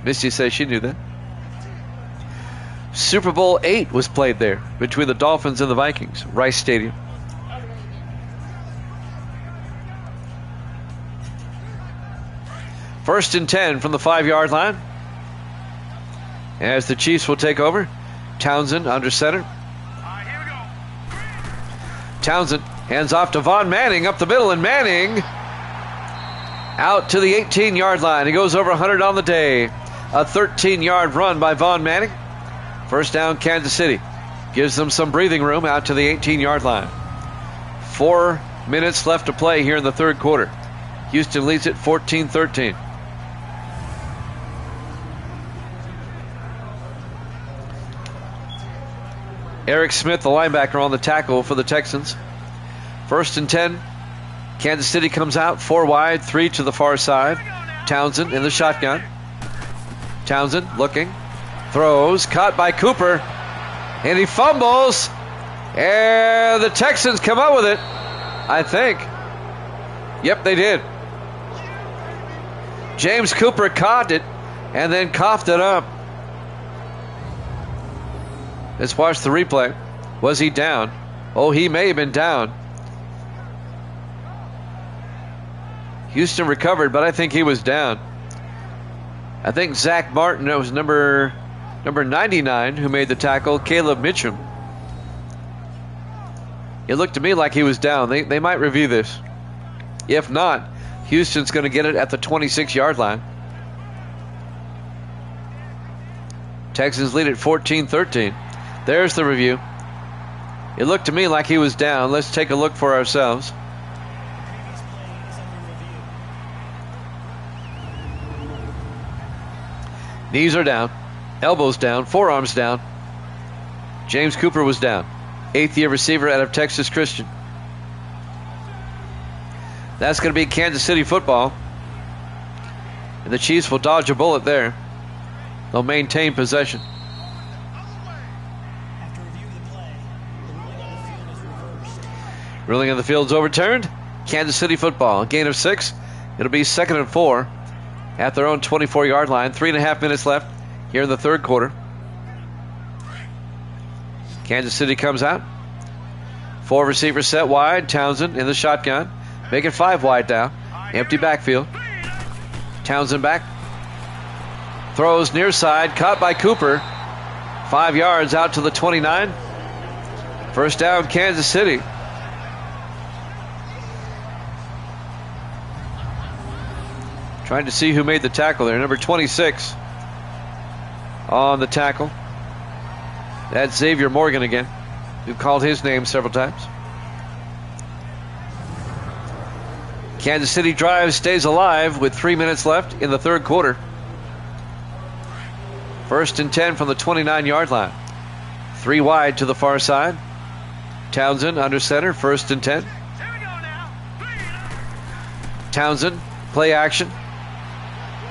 Misty says she knew that. Super Bowl VIII was played there between the Dolphins and the Vikings, Rice Stadium. First and 10 from the 5-yard line. As the Chiefs will take over. Townsend under center. Townsend hands off to Von Manning up the middle, and Manning out to the 18-yard line. He goes over 100 on the day. A 13-yard run by Von Manning. First down, Kansas City. Gives them some breathing room out to the 18-yard line. 4 minutes left to play here in the third quarter. Houston leads it 14-13. Eric Smith, the linebacker, on the tackle for the Texans. First and 10. Kansas City comes out 4 wide, 3 to the far side. Townsend in the shotgun. Townsend looking. Throws. Caught by Cooper. And he fumbles. And the Texans come up with it, I think. Yep, they did. James Cooper caught it and then coughed it up. Let's watch the replay. Was he down? Oh, he may have been down. Houston recovered, but I think he was down. I think Zach Martin, that was number 99, who made the tackle, Caleb Mitchum. It looked to me like he was down. They might review this. If not, Houston's going to get it at the 26-yard line. Texans lead at 14-13. There's the review. It looked to me like he was down. Let's take a look for ourselves. Knees are down, elbows down, forearms down. James Cooper was down. 8th-year receiver out of Texas Christian. That's going to be Kansas City football. And the Chiefs will dodge a bullet there. They'll maintain possession. Ruling on the field is overturned. Kansas City football. A gain of 6. It'll be 2nd and 4 at their own 24-yard line. 3.5 minutes left here in the third quarter. Kansas City comes out. 4 receivers set wide. Townsend in the shotgun. Make it 5 wide now. Empty backfield. Townsend back. Throws near side. Caught by Cooper. 5 yards out to the 29. First down, Kansas City. Trying to see who made the tackle there. Number 26 on the tackle. That's Xavier Morgan again. We've called his name several times. Kansas City drive stays alive with 3 minutes left in the third quarter. 1st and 10 from the 29-yard line. 3 wide to the far side. Townsend under center, 1st and 10. Townsend, play action.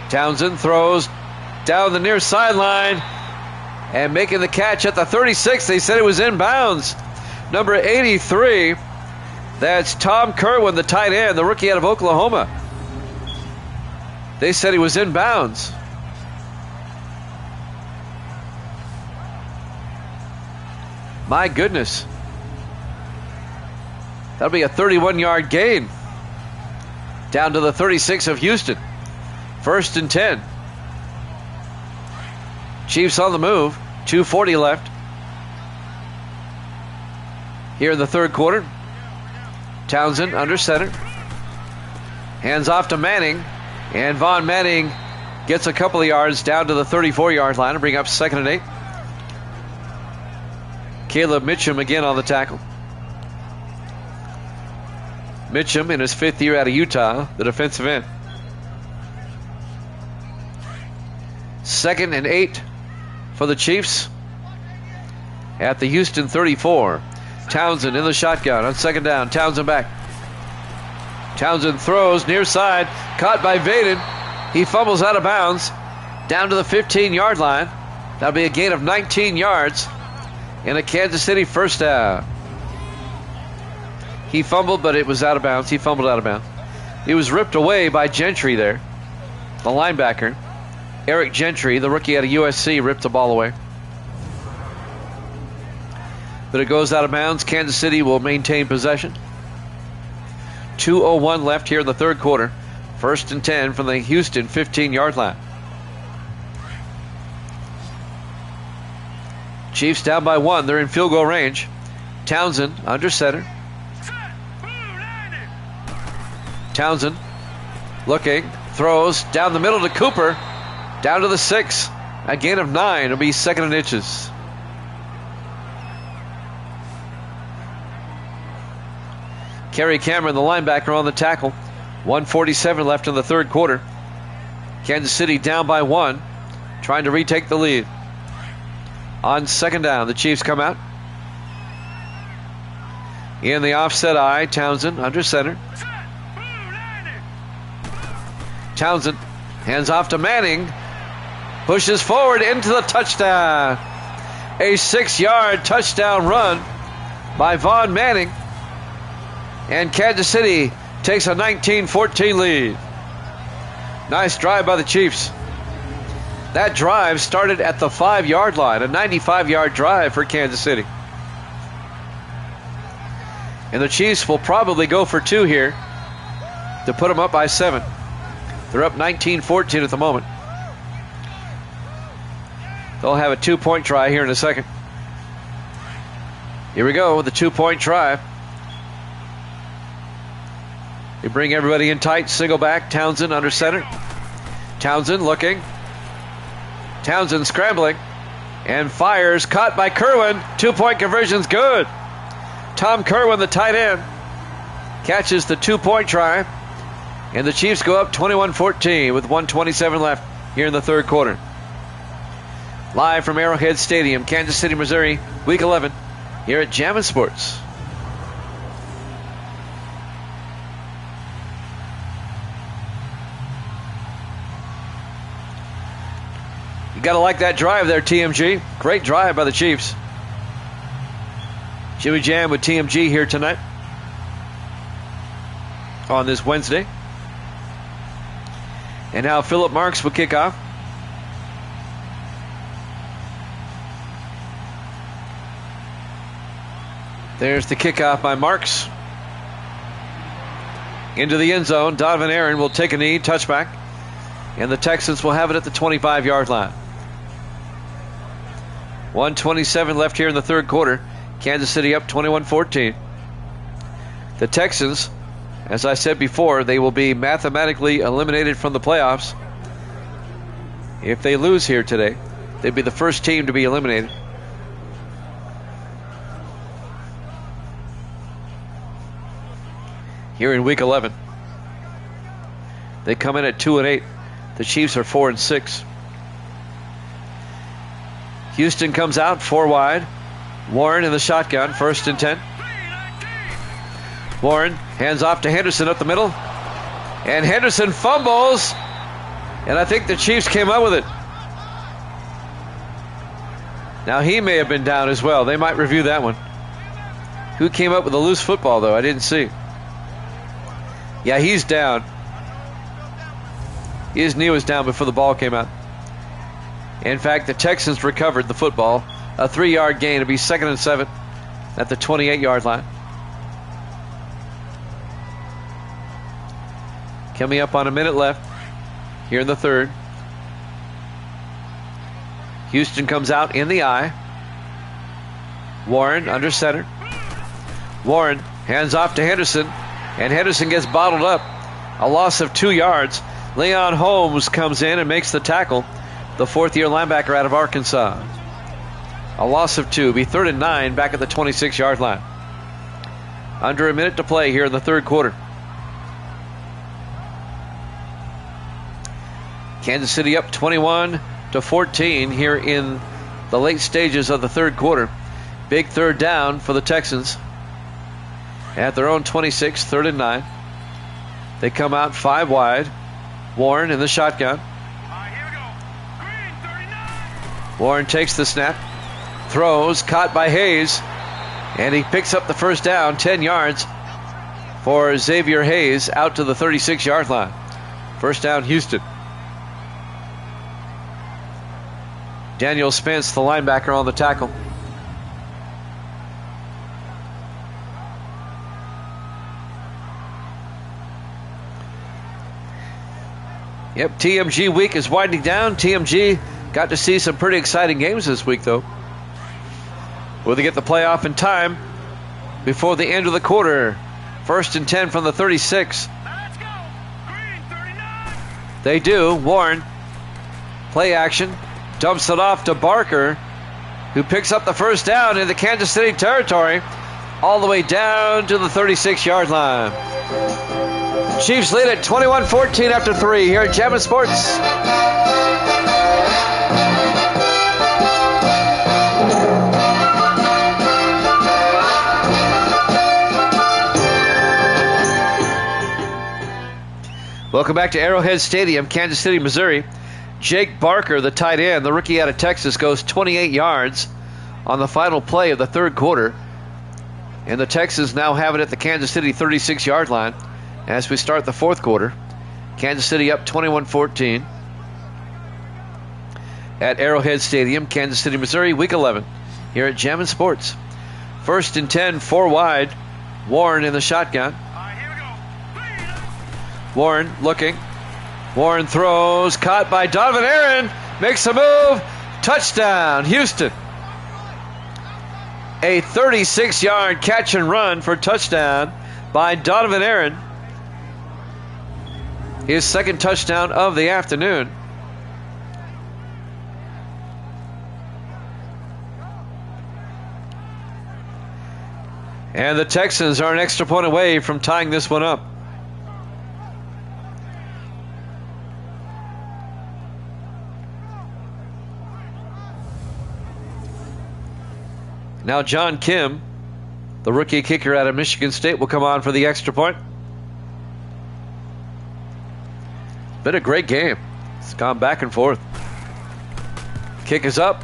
Townsend throws down the near sideline and making the catch at the 36. They said it was inbounds. Number 83, that's Tom Kerwin, the tight end, the rookie out of Oklahoma. They said he was inbounds. My goodness. That'll be a 31-yard gain. Down to the 36 of Houston. 1st and 10. Chiefs on the move. 2:40 left. Here in the third quarter. Townsend under center. Hands off to Manning. And Von Manning gets a couple of yards down to the 34-yard line and bring up 2nd and 8. Caleb Mitchum again on the tackle. Mitchum in his 5th year out of Utah, the defensive end. 2nd and 8 for the Chiefs at the Houston 34. Townsend in the shotgun on 2nd down. Townsend back. Townsend throws near side, caught by Vaden. He fumbles out of bounds down to the 15-yard line. That'll be a gain of 19 yards and a Kansas City first down. He fumbled, but it was out of bounds. He fumbled out of bounds. He was ripped away by Gentry there, the linebacker. Eric Gentry, the rookie out of USC, ripped the ball away. But it goes out of bounds. Kansas City will maintain possession. 2:01 left here in the third quarter. 1st and 10 from the Houston 15-yard line. Chiefs down by 1. They're in field goal range. Townsend under center. Townsend looking, throws down the middle to Cooper, down to the 6. A gain of 9. It'll be 2nd and inches. Kerry Cameron, the linebacker, on the tackle. 1:47 left in the third quarter. Kansas City down by 1, trying to retake the lead. On 2nd down, the Chiefs come out. In the offset eye, Townsend under center. Townsend hands off to Manning. Pushes forward into the touchdown. A 6-yard touchdown run by Von Manning. And Kansas City takes a 19-14 lead. Nice drive by the Chiefs. That drive started at the 5-yard line, a 95-yard drive for Kansas City. And the Chiefs will probably go for 2 here to put them up by 7. They're up 19-14 at the moment. They'll have a 2-point try here in a second. Here we go with the 2-point try. They bring everybody in tight, single back. Townsend under center. Townsend looking. Townsend scrambling and fires, caught by Kerwin. 2-point conversion's good. Tom Kerwin, the tight end, catches the 2-point try, and the Chiefs go up 21-14 with 1:27 left here in the third quarter. Live from Arrowhead Stadium, Kansas City, Missouri, Week 11, here at Jammin' Sports. You got to like that drive there, TMG. Great drive by the Chiefs. Jimmy Jam with TMG here tonight on this Wednesday. And now Philip Marks will kick off. There's the kickoff by Marks. Into the end zone. Donovan Aaron will take a knee, touchback. And the Texans will have it at the 25-yard line. 1:27 left here in the third quarter. Kansas City up 21-14. The Texans, as I said before, they will be mathematically eliminated from the playoffs. If they lose here today, they'd be the first team to be eliminated. Here in week 11. They come in at 2-8. The Chiefs are 4-6. Houston comes out 4 wide. Warren in the shotgun, 1st and 10. Warren hands off to Henderson up the middle. And Henderson fumbles. And I think the Chiefs came up with it. Now he may have been down as well. They might review that one. Who came up with a loose football though? I didn't see. Yeah, he's down. His knee was down before the ball came out. In fact, the Texans recovered the football. A 3-yard gain. It'll be 2nd and 7 at the 28-yard line. Coming up on a minute left here in the third. Houston comes out in the eye. Warren under center. Warren hands off to Henderson, and Henderson gets bottled up. A loss of 2 yards. Leon Holmes comes in and makes the tackle. The 4th-year linebacker out of Arkansas. A loss of 2. Be 3rd and 9 back at the 26-yard line. Under a minute to play here in the third quarter. Kansas City up 21-14 here in the late stages of the third quarter. Big third down for the Texans. At their own 26, 3rd and 9. They come out 5 wide. Warren in the shotgun. Warren takes the snap. Throws, caught by Hayes. And he picks up the first down, 10 yards for Xavier Hayes out to the 36-yard line. First down, Houston. Daniel Spence, the linebacker, on the tackle. Yep, TMG week is winding down. TMG got to see some pretty exciting games this week, though. Will they get the playoff in time before the end of the quarter? 1st and 10 from the 36. Let's go. Green 39. They do. Warren, play action, dumps it off to Barker, who picks up the first down in the Kansas City territory, all the way down to the 36-yard line. Chiefs lead at 21-14 after 3 here at Jammin' Sports. Welcome back to Arrowhead Stadium, Kansas City, Missouri. Jake Barker, the tight end, the rookie out of Texas, goes 28 yards on the final play of the third quarter. And the Texans now have it at the Kansas City 36-yard line as we start the fourth quarter. Kansas City up 21-14 at Arrowhead Stadium, Kansas City, Missouri, week 11 here at Jammin' Sports. 1st and 10, 4 wide. Warren in the shotgun. Warren looking. Warren throws, caught by Donovan Aaron, makes a move, touchdown, Houston. A 36-yard catch and run for touchdown by Donovan Aaron. His second touchdown of the afternoon. And the Texans are an extra point away from tying this one up. Now John Kim, the rookie kicker out of Michigan State, will come on for the extra point. Been a great game. It's gone back and forth. Kick is up.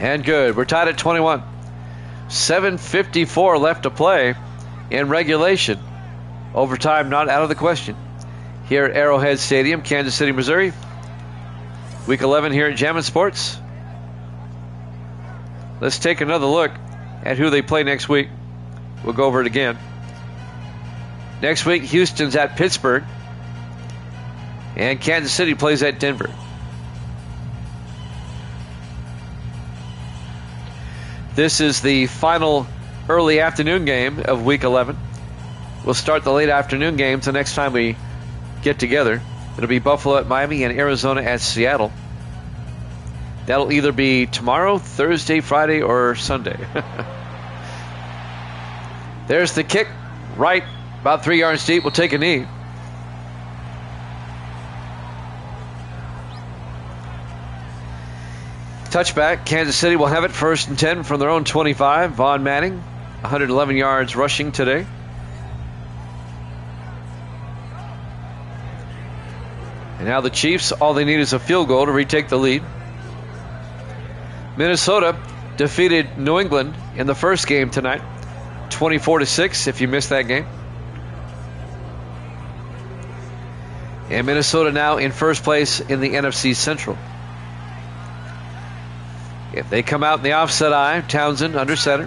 And good. We're tied at 21. 7:54 left to play in regulation. Overtime not out of the question. Here at Arrowhead Stadium, Kansas City, Missouri. Week 11 here at Jammin' Sports. Let's take another look at who they play next week. We'll go over it again. Next week, Houston's at Pittsburgh, and Kansas City plays at Denver. This is the final early afternoon game of Week 11. We'll start the late afternoon games the next time we get together. It'll be Buffalo at Miami and Arizona at Seattle. That'll either be tomorrow, Thursday, Friday, or Sunday. There's the kick, right, about 3 yards deep. We'll take a knee. Touchback. Kansas City will have it 1st and 10 from their own 25. Vaughn Manning, 111 yards rushing today. And now the Chiefs, all they need is a field goal to retake the lead. Minnesota defeated New England in the first game tonight, 24-6 if you missed that game. And Minnesota now in first place in the NFC Central. If they come out in the offset eye, Townsend under center.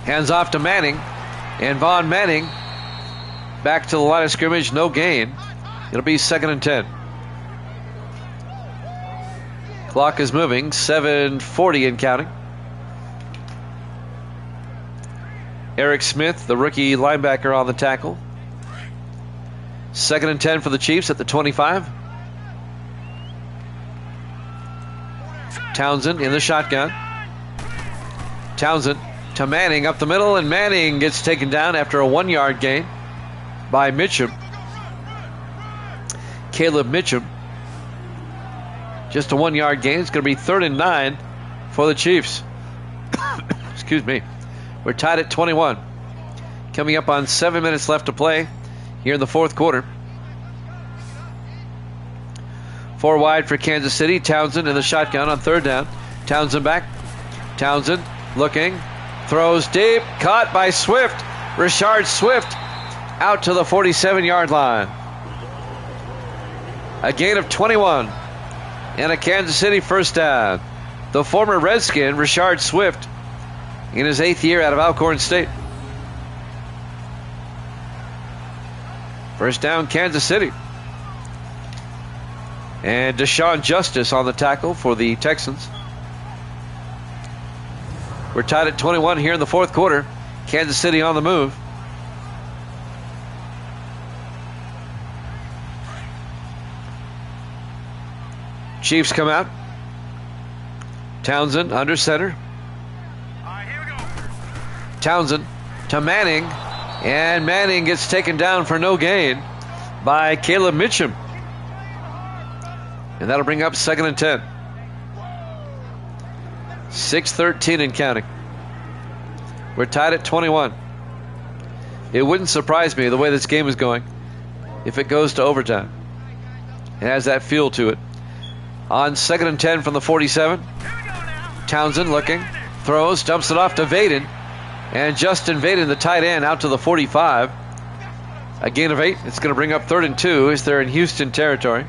Hands off to Manning. And Vaughn Manning back to the line of scrimmage, no gain. It'll be 2nd and 10. Clock is moving, 7:40 and counting. Eric Smith, the rookie linebacker, on the tackle. 2nd and 10 for the Chiefs at the 25. Townsend in the shotgun. Townsend to Manning up the middle, and Manning gets taken down after a 1-yard gain by Mitchum. Caleb Mitchum. Just a 1-yard gain. It's going to be 3rd and 9 for the Chiefs. Excuse me. We're tied at 21. Coming up on 7 minutes left to play here in the fourth quarter. 4 wide for Kansas City. Townsend in the shotgun on 3rd down. Townsend back. Townsend looking. Throws deep. Caught by Swift. Rashard Swift out to the 47-yard line. A gain of 21 and a Kansas City first down. The former Redskin, Rashard Swift, in his 8th year out of Alcorn State. First down, Kansas City. And Deshaun Justice on the tackle for the Texans. We're tied at 21 here in the fourth quarter. Kansas City on the move. Chiefs come out. Townsend under center. Townsend to Manning. And Manning gets taken down for no gain by Caleb Mitchum. And that'll bring up 2nd and 10. 6:13 and counting. We're tied at 21. It wouldn't surprise me the way this game is going if it goes to overtime. It has that feel to it. On 2nd and 10 from the 47. Townsend looking. Throws. Dumps it off to Vaden. And Justin Vaden, the tight end, out to the 45. A gain of 8. It's going to bring up 3rd and 2 as they're in Houston territory.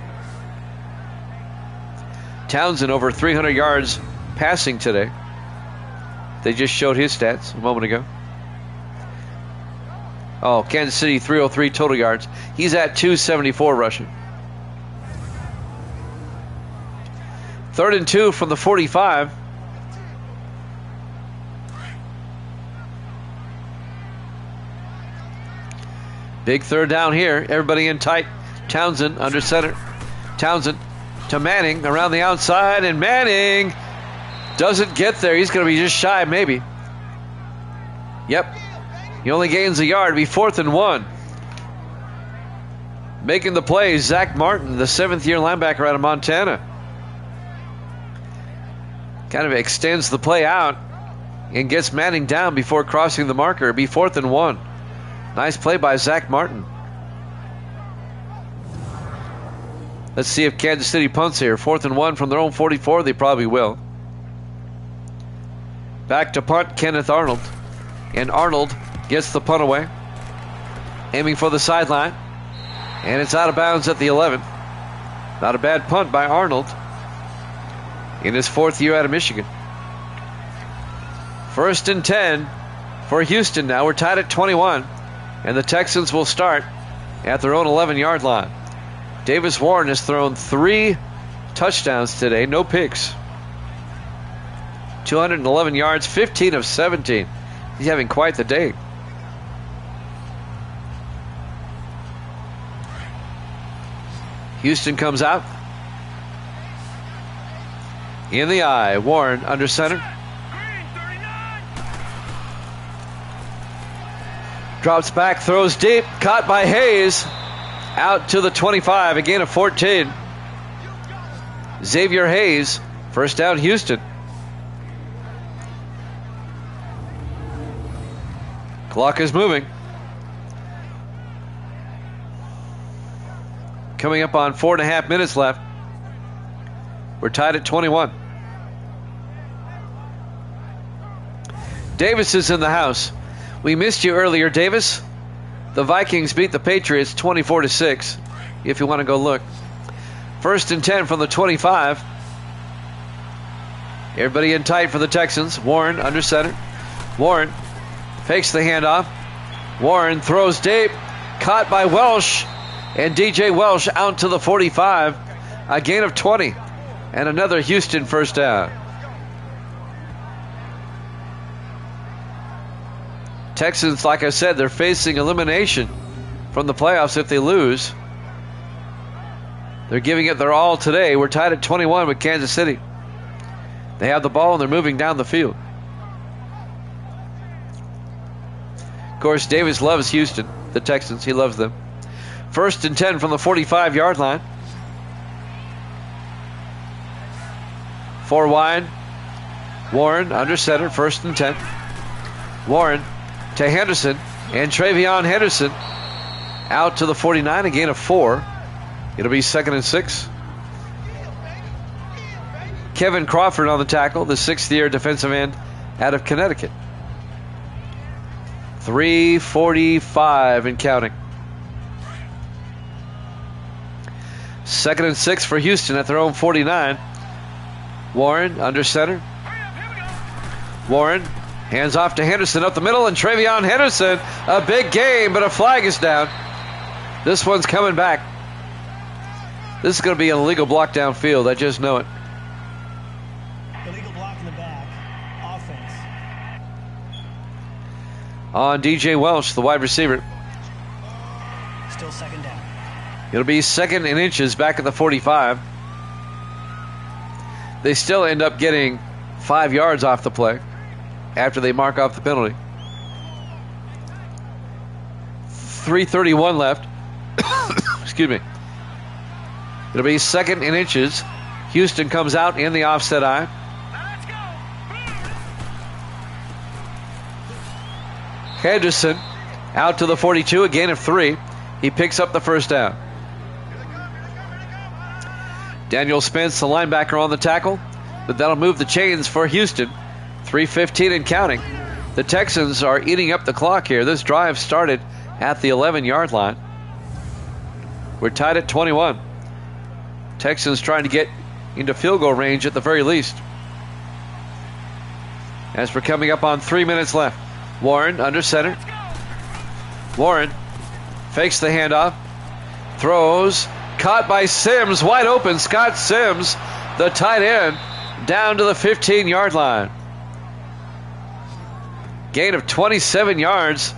Townsend over 300 yards passing today. They just showed his stats a moment ago. Oh, Kansas City 303 total yards. He's at 274 rushing. 3rd and 2 from the 45. Big 3rd down here. Everybody in tight. Townsend under center. Townsend to Manning around the outside, and Manning doesn't get there. He's going to be just shy, maybe. Yep. He only gains a yard. It'll be 4th and 1. Making the play, Zach Martin, the 7th-year linebacker out of Montana. Kind of extends the play out and gets Manning down before crossing the marker. It'll be 4th and 1. Nice play by Zach Martin. Let's see if Kansas City punts here. 4th and 1 from their own 44. They probably will. Back to punt, Kenneth Arnold. And Arnold gets the punt away. Aiming for the sideline. And it's out of bounds at the 11. Not a bad punt by Arnold in his 4th year out of Michigan. First and 10 for Houston now. We're tied at 21, and the Texans will start at their own 11-yard line. Davis Warren has thrown 3 touchdowns today, no picks. 211 yards, 15 of 17. He's having quite the day. Houston comes out. In the eye, Warren under center. Drops back, throws deep, caught by Hayes. Out to the 25, a gain of 14. Xavier Hayes, first down Houston. Clock is moving. Coming up on 4.5 minutes left. We're tied at 21. Davis is in the house. We missed you earlier, Davis. The Vikings beat the Patriots 24-6, if you want to go look. First and 10 from the 25. Everybody in tight for the Texans. Warren under center. Warren fakes the handoff. Warren throws deep. Caught by Welsh. And DJ Welsh out to the 45. A gain of 20. And another Houston first down. Texans, like I said, they're facing elimination from the playoffs if they lose. They're giving it their all today. We're tied at 21 with Kansas City. They have the ball and they're moving down the field. Of course, Davis loves Houston, the Texans. He loves them. First and 10 from the 45-yard line. 4 wide. Warren under center, first and 10. Warren to Henderson, and Travion Henderson out to the 49, a gain of 4. It'll be 2nd and 6. Kevin Crawford on the tackle, the 6th-year defensive end out of Connecticut. 3:45 and counting. 2nd and 6 for Houston at their own 49. Warren under center. Warren hands off to Henderson up the middle, and Travion Henderson, a big game, but a flag is down. This one's coming back. This is going to be an illegal block downfield. I just know it. Illegal block in the back. Offense. On DJ Welsh, the wide receiver. Still 2nd down. It'll be 2nd and inches back at the 45. They still end up getting 5 yards off the play after they mark off the penalty. 3:31 left. Excuse me. It'll be 2nd and inches. Houston comes out in the offset eye. Henderson out to the 42, a gain of 3. He picks up the first down. Daniel Spence, the linebacker, on the tackle, but that'll move the chains for Houston. 3:15 and counting. The Texans are eating up the clock here. This drive started at the 11-yard line. We're tied at 21. Texans trying to get into field goal range at the very least. As we're coming up on 3 minutes left. Warren under center. Warren fakes the handoff. Throws. Caught by Sims. Wide open. Scott Sims, the tight end, down to the 15-yard line. Gain of 27 yards.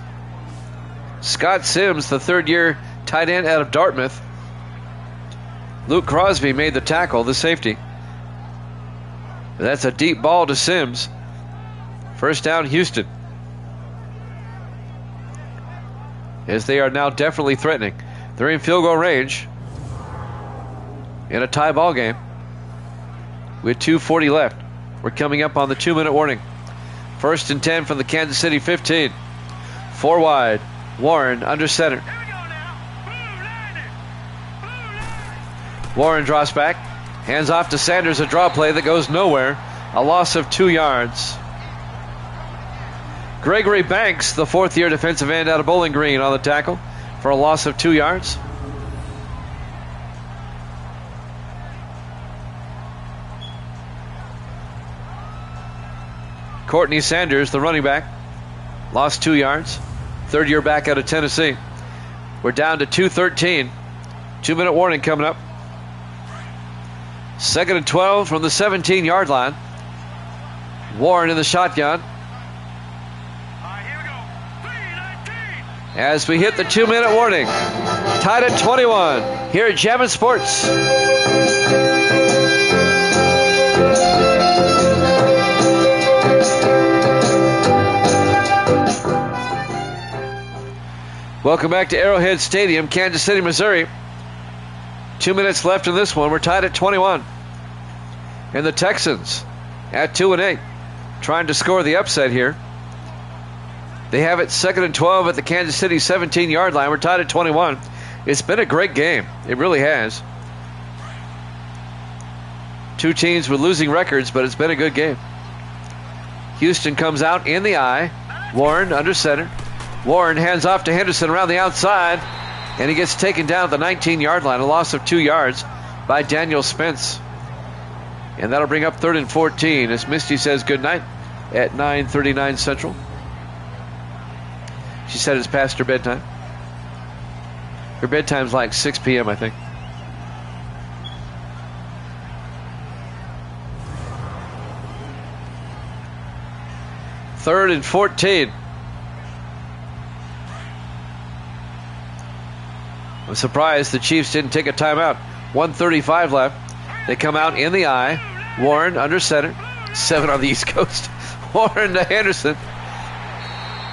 Scott Sims, the 3rd-year tight end out of Dartmouth. Luke Crosby made the tackle, the safety. That's a deep ball to Sims. First down, Houston. As they are now definitely threatening. They're in field goal range in a tie ball game with 2:40 left. We're coming up on the 2-minute warning. First and 10 from the Kansas City 15. 4 wide. Warren under center. Warren draws back. Hands off to Sanders, a draw play that goes nowhere. A loss of 2 yards. Gregory Banks, the 4th-year defensive end out of Bowling Green, on the tackle for a loss of 2 yards. Courtney Sanders, the running back, lost 2 yards. Third-year back out of Tennessee. We're down to 2:13. 2-minute warning coming up. 2nd and 12 from the 17-yard line. Warren in the shotgun. Here we go. 3:19. As we hit the 2-minute warning. Tied at 21 here at Jammin' Sports. Welcome back to Arrowhead Stadium, Kansas City, Missouri. 2 minutes left in this one. We're tied at 21. And the Texans at 2-8, trying to score the upset here. They have it 2nd and 12 at the Kansas City 17-yard line. We're tied at 21. It's been a great game. It really has. Two teams with losing records, but it's been a good game. Houston comes out in the eye. Warren under center. Warren hands off to Henderson around the outside, and he gets taken down at the 19-yard line, a loss of 2 yards by Daniel Spence. And that'll bring up 3rd and 14 as Misty says goodnight at 9:39 Central. She said it's past her bedtime. Her bedtime's like 6 p.m., I think. Third and 14. I'm surprised the Chiefs didn't take a timeout. 1:35 left. They come out in the eye. Warren under center. 7 on the East Coast. Warren to Henderson.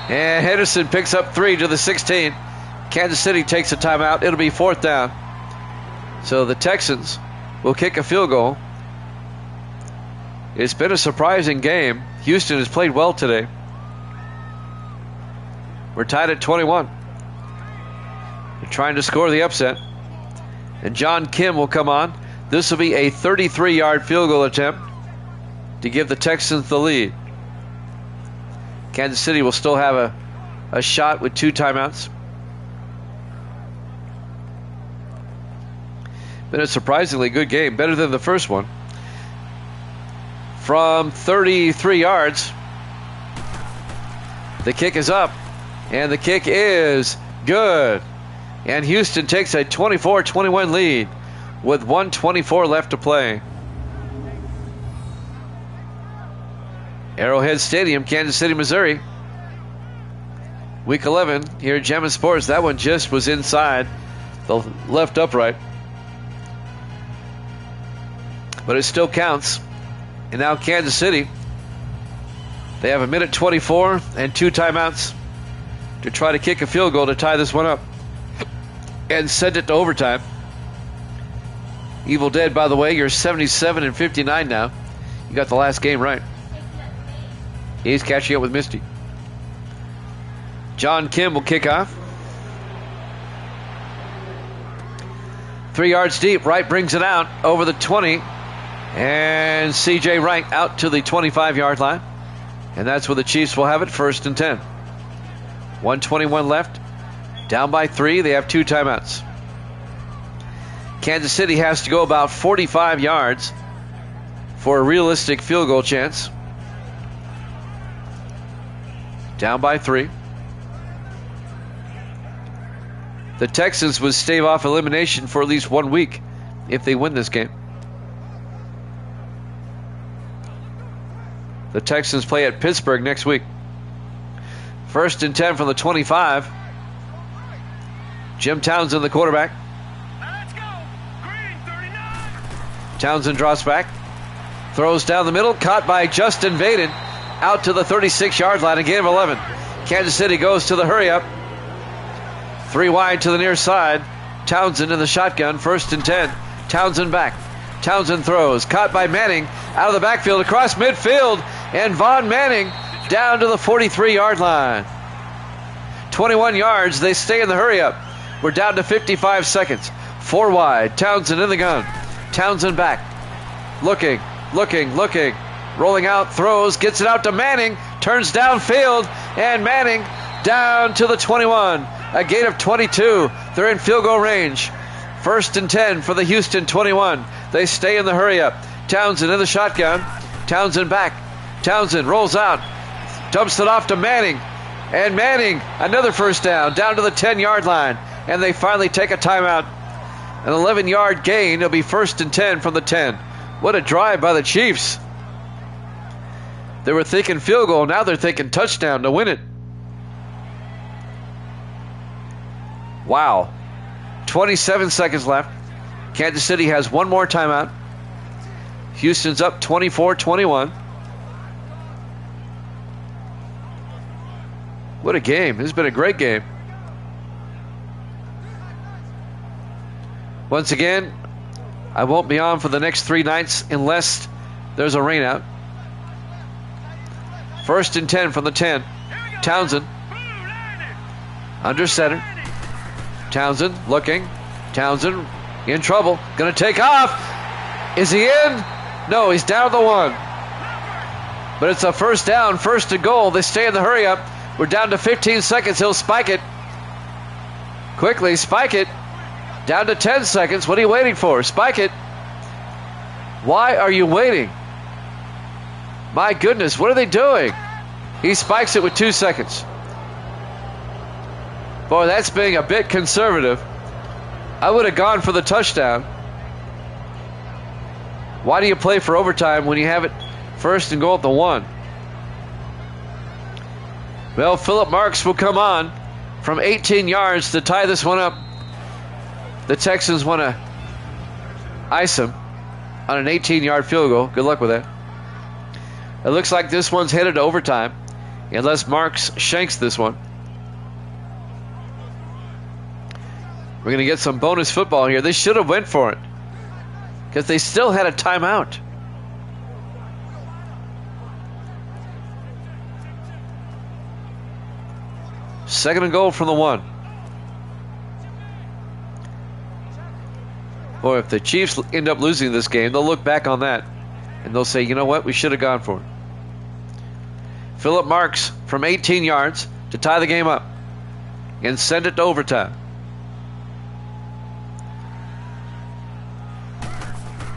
And Henderson picks up 3 to the 16. Kansas City takes a timeout. It'll be 4th down. So the Texans will kick a field goal. It's been a surprising game. Houston has played well today. We're tied at 21. They're trying to score the upset. And John Kim will come on. This will be a 33-yard field goal attempt to give the Texans the lead. Kansas City will still have a shot with 2 timeouts. Been a surprisingly good game, better than the first one. From 33 yards, the kick is up, and the kick is good. And Houston takes a 24-21 lead with 1:24 left to play. Arrowhead Stadium, Kansas City, Missouri. Week 11 here at Jammin' Sports. That one just was inside the left upright. But it still counts. And now Kansas City, they have 1:24 and 2 timeouts to try to kick a field goal to tie this one up and send it to overtime. Evil Dead, by the way, you're 77 and 59 now. You got the last game right. He's catching up with Misty. John Kim will kick off. 3 yards deep. Wright brings it out over the 20. And C.J. Wright out to the 25-yard line. And that's where the Chiefs will have it, 1st and 10. 1:21 left. Down by 3. They have 2 timeouts. Kansas City has to go about 45 yards for a realistic field goal chance. Down by 3. The Texans would stave off elimination for at least 1 week if they win this game. The Texans play at Pittsburgh next week. 1st and 10 from the 25. Jim Townsend, the quarterback. Let's go. Green 39. Townsend drops back. Throws down the middle. Caught by Justin Vaden. Out to the 36-yard line. A gain of 11. Kansas City goes to the hurry up. 3 wide to the near side. Townsend in the shotgun. 1st and 10. Townsend back. Townsend throws. Caught by Manning. Out of the backfield. Across midfield. And Von Manning down to the 43-yard line. 21 yards. They stay in the hurry up. We're down to 55 seconds. 4 wide. Townsend in the gun. Townsend back. Looking. Rolling out. Throws. Gets it out to Manning. Turns downfield. And Manning down to the 21. A gain of 22. They're in field goal range. 1st and 10 for the Houston 21. They stay in the hurry up. Townsend in the shotgun. Townsend back. Townsend rolls out, dumps it off to Manning. And Manning, another first down to the 10-yard line. And they finally take a timeout. An 11-yard gain. It'll be 1st and 10 from the 10. What a drive by the Chiefs. They were thinking field goal. Now they're thinking touchdown to win it. Wow. 27 seconds left. Kansas City has one more timeout. Houston's up 24-21. What a game. This has been a great game. Once again, I won't be on for the next 3 nights unless there's a rainout. 1st and 10 from the 10. Townsend. Under center. Townsend looking. Townsend in trouble. Going to take off. Is he in? No, he's down the 1. But it's a first down, 1st and goal. They stay in the hurry up. We're down to 15 seconds. He'll spike it. Quickly, spike it. Down to 10 seconds. What are you waiting for? Spike it. Why are you waiting? My goodness, what are they doing? He spikes it with 2 seconds. Boy, that's being a bit conservative. I would have gone for the touchdown. Why do you play for overtime when you have it 1st and goal at the 1? Well, Philip Marks will come on from 18 yards to tie this one up. The Texans want to ice him on an 18-yard field goal. Good luck with that. It looks like this one's headed to overtime unless Marks shanks this one. We're going to get some bonus football here. They should have went for it because they still had a timeout. Second and goal from the 1. Boy, if the Chiefs end up losing this game, they'll look back on that and they'll say, you know what, we should have gone for it. Philip Marks from 18 yards to tie the game up and send it to overtime.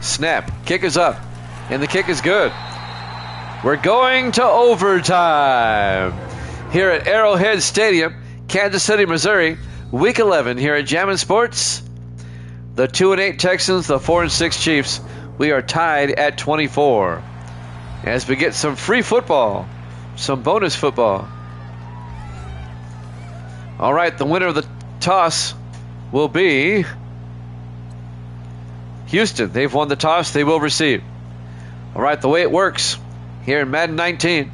Snap. Kick is up. And the kick is good. We're going to overtime here at Arrowhead Stadium, Kansas City, Missouri. Week 11 here at Jammin' Sports. The 2-8 Texans, the 4-6 Chiefs. We are tied at 24. As we get some free football, some bonus football. All right, the winner of the toss will be Houston. They've won the toss. They will receive. All right, the way it works here in Madden 19.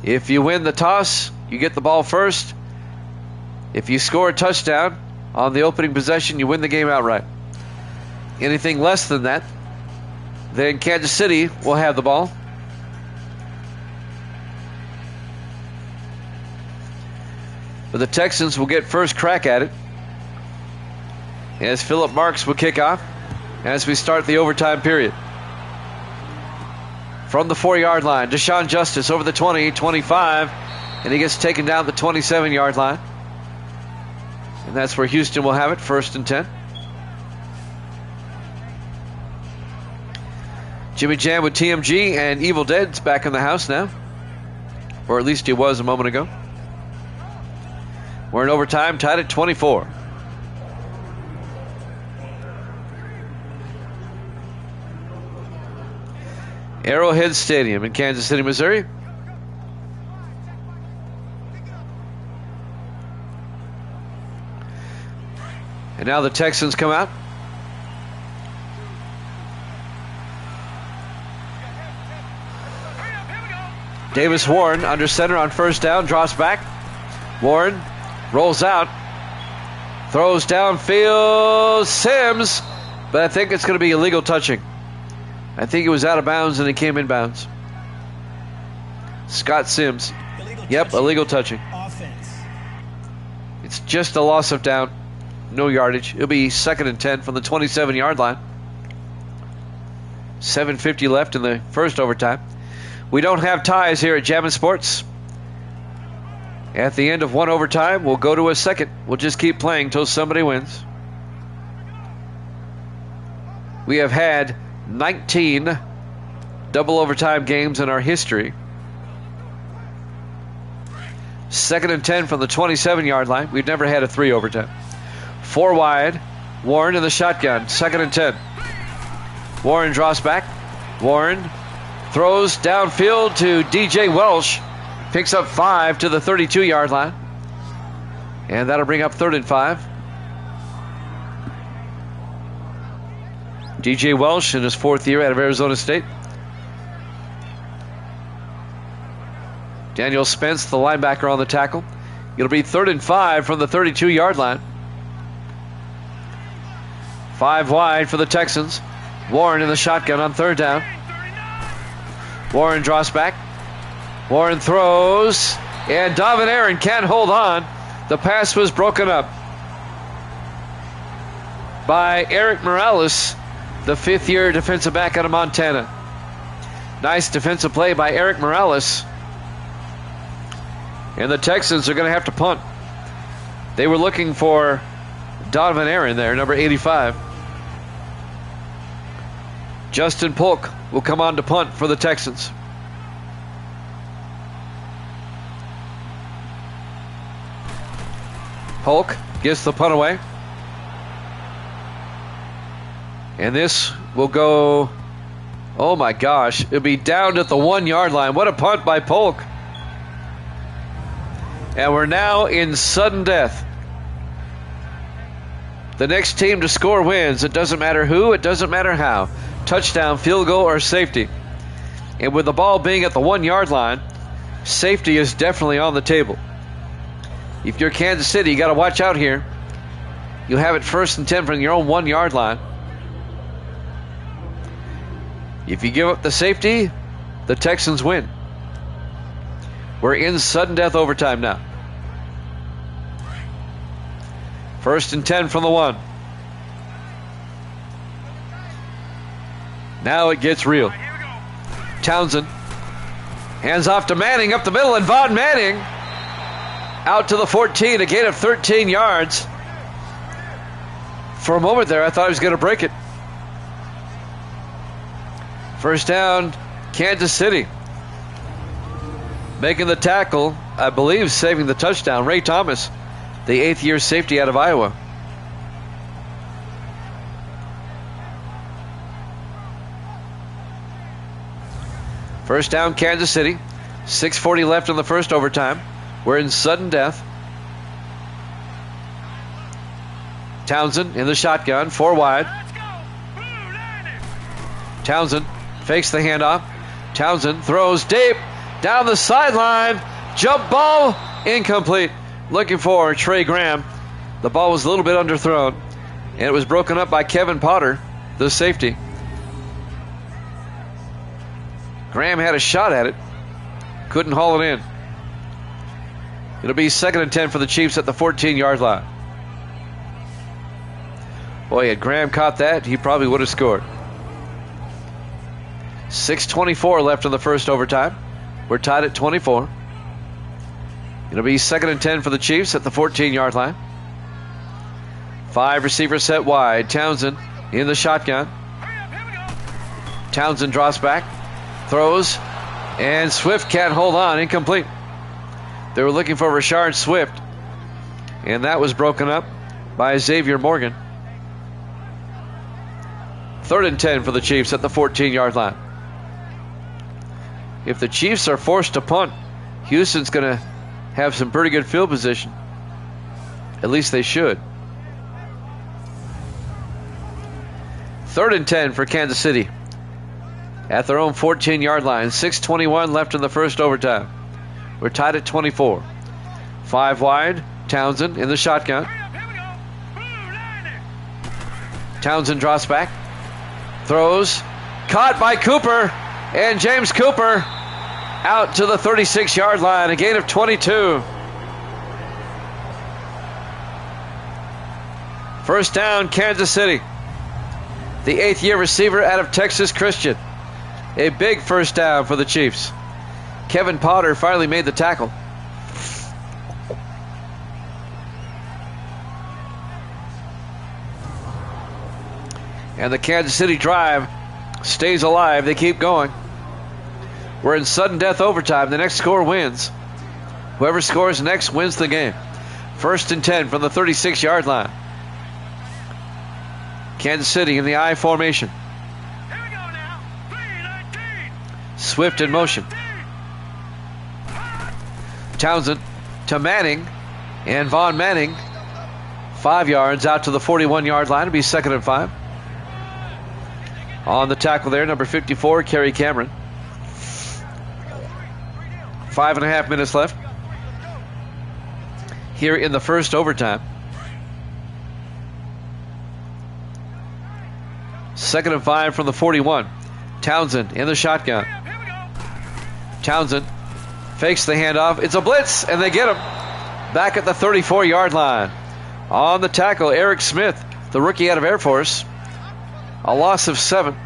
If you win the toss, you get the ball first. If you score a touchdown on the opening possession, you win the game outright. Anything less than that, then Kansas City will have the ball. But the Texans will get first crack at it as Philip Marks will kick off as we start the overtime period. From the 4-yard line, Deshaun Justice over the 20, 25, and he gets taken down the 27-yard line. And that's where Houston will have it, 1st and 10. Jimmy Jam with TMG and Evil Dead's back in the house now. Or at least he was a moment ago. We're in overtime, tied at 24. Arrowhead Stadium in Kansas City, Missouri. And now the Texans come out. Davis Warren under center on first down, drops back. Warren rolls out, throws downfield, Sims, but I think it's going to be illegal touching. I think it was out of bounds and it came in bounds. Scott Sims. Illegal touching. Offense. It's just a loss of down. No yardage. It'll be 2nd and 10 from the 27-yard line. 7:50 left in the first overtime. We don't have ties here at Jammin' Sports. At the end of one overtime, we'll go to a second. We'll just keep playing till somebody wins. We have had 19 double overtime games in our history. 2nd and 10 from the 27-yard line. We've never had a 3 overtime. 4 wide. Warren in the shotgun. 2nd and 10. Warren draws back. Warren throws downfield to DJ Welsh. Picks up 5 to the 32-yard line. And that'll bring up 3rd and 5. DJ Welsh in his 4th year out of Arizona State. Daniel Spence, the linebacker, on the tackle. It'll be 3rd and 5 from the 32-yard line. 5 wide for the Texans. Warren in the shotgun on 3rd down. Warren draws back. Warren throws. And Donovan Aaron can't hold on. The pass was broken up by Eric Morales, the 5th-year defensive back out of Montana. Nice defensive play by Eric Morales. And the Texans are going to have to punt. They were looking for Donovan Aaron there, number 85. Justin Polk will come on to punt for the Texans. Polk gets the punt away. And this will go, oh my gosh, it'll be down at the 1-yard line. What a punt by Polk. And we're now in sudden death. The next team to score wins. It doesn't matter who, it doesn't matter how. Touchdown, field goal, or safety. And with the ball being at the 1-yard line, safety is definitely on the table. If you're Kansas City, you got to watch out here. You'll have it 1st and 10 from your own 1-yard line. If you give up the safety, the Texans win. We're in sudden death overtime now. 1st and 10 from the 1. Now it gets real. Townsend hands off to Manning up the middle, and Von Manning out to the 14, a gain of 13 yards. For a moment there, I thought he was going to break it. 1st down, Kansas City. Making the tackle, I believe, saving the touchdown, Ray Thomas, the 8th-year safety out of Iowa. First down, Kansas City. 6:40 left in the first overtime. We're in sudden death. Townsend in the shotgun, 4 wide. Townsend fakes the handoff. Townsend throws deep down the sideline. Jump ball, incomplete. Looking for Trey Graham. The ball was a little bit underthrown, and it was broken up by Kevin Potter, the safety. Graham had a shot at it, couldn't haul it in. It'll be 2nd and 10 for the Chiefs at the 14-yard line. Boy, had Graham caught that, he probably would have scored. 6:24 left in the first overtime. We're tied at 24. It'll be 2nd and 10 for the Chiefs at the 14-yard line. 5 receivers set wide. Townsend in the shotgun. Townsend draws back, throws, and Swift can't hold on. Incomplete. They were looking for Rashard Swift, and that was broken up by Xavier Morgan. 3rd and 10 for the Chiefs at the 14-yard line. If the Chiefs are forced to punt, Houston's going to have some pretty good field position. At least they should. 3rd and 10 for Kansas City at their own 14-yard line. 6:21 left in the first overtime. We're tied at 24. 5 wide. Townsend in the shotgun. Townsend drops back, throws, caught by Cooper, and James Cooper out to the 36-yard line, a gain of 22. First down, Kansas City. The 8th-year receiver out of Texas Christian. A big first down for the Chiefs. Kevin Potter finally made the tackle. And the Kansas City drive stays alive. They keep going. We're in sudden death overtime. The next score wins. Whoever scores next wins the game. 1st and 10 from the 36-yard line. Kansas City in the I formation. Here we go now. 319. Swift in motion. Townsend to Manning. And Vaughn Manning, 5 yards out to the 41-yard line. It'll be 2nd and 5. On the tackle there, number 54, Kerry Cameron. 5.5 minutes left here in the first overtime. 2nd and 5 from the 41. Townsend in the shotgun. Townsend fakes the handoff. It's a blitz, and they get him back at the 34-yard line. On the tackle, Eric Smith, the rookie out of Air Force. A loss of 7.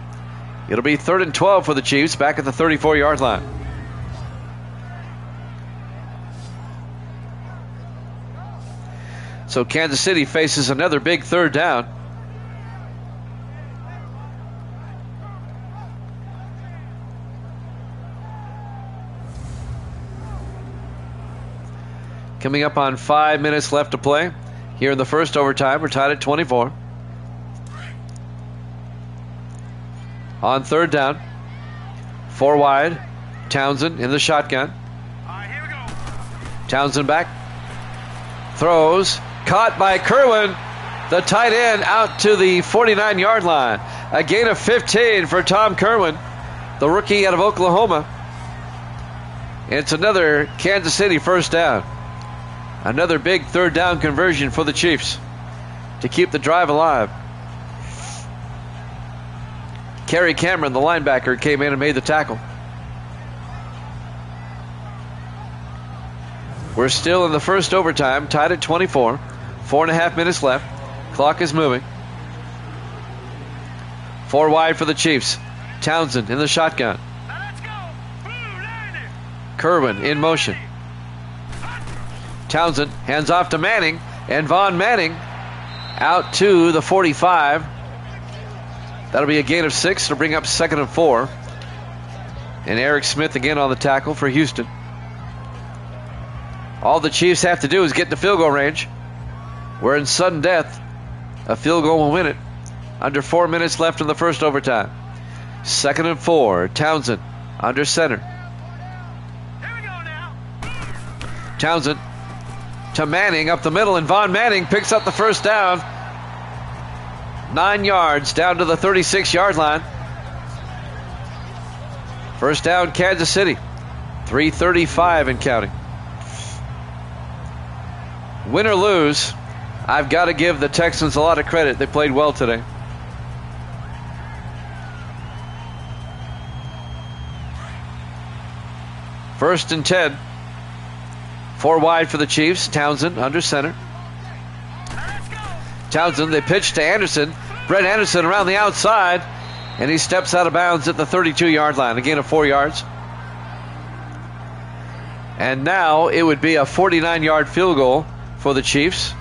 It'll be 3rd and 12 for the Chiefs back at the 34-yard line. So Kansas City faces another big 3rd down. Coming up on 5 minutes left to play here in the first overtime. We're tied at 24. On 3rd down, 4 wide, Townsend in the shotgun. Here we go. Townsend back, throws, caught by Kerwin, the tight end, out to the 49-yard line. A gain of 15 for Tom Kerwin, the rookie out of Oklahoma. It's another Kansas City first down. Another big 3rd down conversion for the Chiefs to keep the drive alive. Kerry Cameron, the linebacker, came in and made the tackle. We're still in the first overtime, tied at 24. 4.5 minutes left. Clock is moving. 4 wide for the Chiefs. Townsend in the shotgun. Now let's go. Blue 90. Kerwin in motion. Townsend hands off to Manning, and Vaughn Manning out to the 45. That'll be a gain of 6 to bring up 2nd and 4. And Eric Smith again on the tackle for Houston. All the Chiefs have to do is get to field goal range. We're in sudden death. A field goal will win it. Under 4 minutes left in the first overtime. 2nd and 4. Townsend under center. Here we go now. Townsend to Manning up the middle, and Vaughn Manning picks up the first down. 9 yards down to the 36-yard line. First down, Kansas City. 3:35 and counting. Win or lose, I've got to give the Texans a lot of credit. They played well today. First and 10. 4 wide for the Chiefs. Townsend under center. Townsend, they pitch to Anderson. Brett Anderson around the outside, and he steps out of bounds at the 32-yard line. A gain of 4 yards. And now it would be a 49-yard field goal for the Chiefs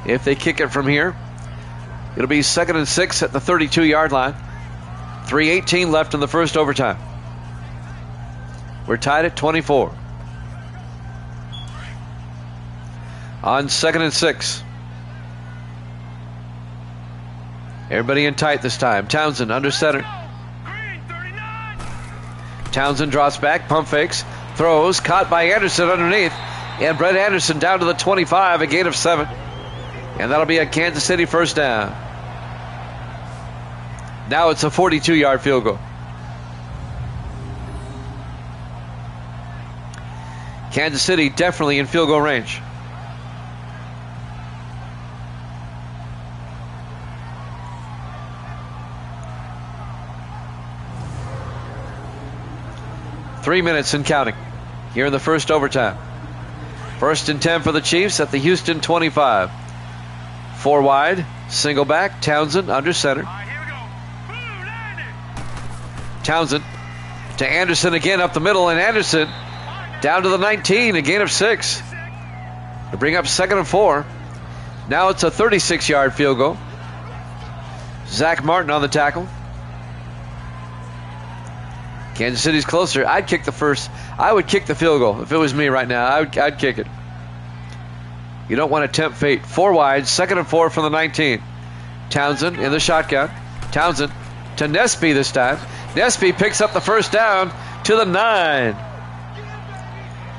if they kick it from here. It'll be 2nd and 6 at the 32-yard line. 3:18 left in the first overtime. We're tied at 24. On 2nd and 6. Everybody in tight this time. Townsend under center. Green 39. Townsend drops back, pump fakes, throws, caught by Anderson underneath. And Brett Anderson down to the 25, a gain of 7. And that'll be a Kansas City first down. Now it's a 42-yard field goal. Kansas City definitely in field goal range. Three minutes and counting here in the first overtime. 1st and 10 for the Chiefs at the Houston 25. 4 wide, single back, Townsend under center. Here we go. Blue 90. Townsend to Anderson again up the middle, and Anderson down to the 19, a gain of 6. To bring up 2nd and 4. Now it's a 36-yard field goal. Zach Martin on the tackle. Kansas City's closer. I'd kick the first. I would kick the field goal if it was me right now. I'd kick it. You don't want to tempt fate. 4 wide, 2nd and 4 from the 19. Townsend in the shotgun. Townsend to Nesby this time. Nesby picks up the first down to the 9.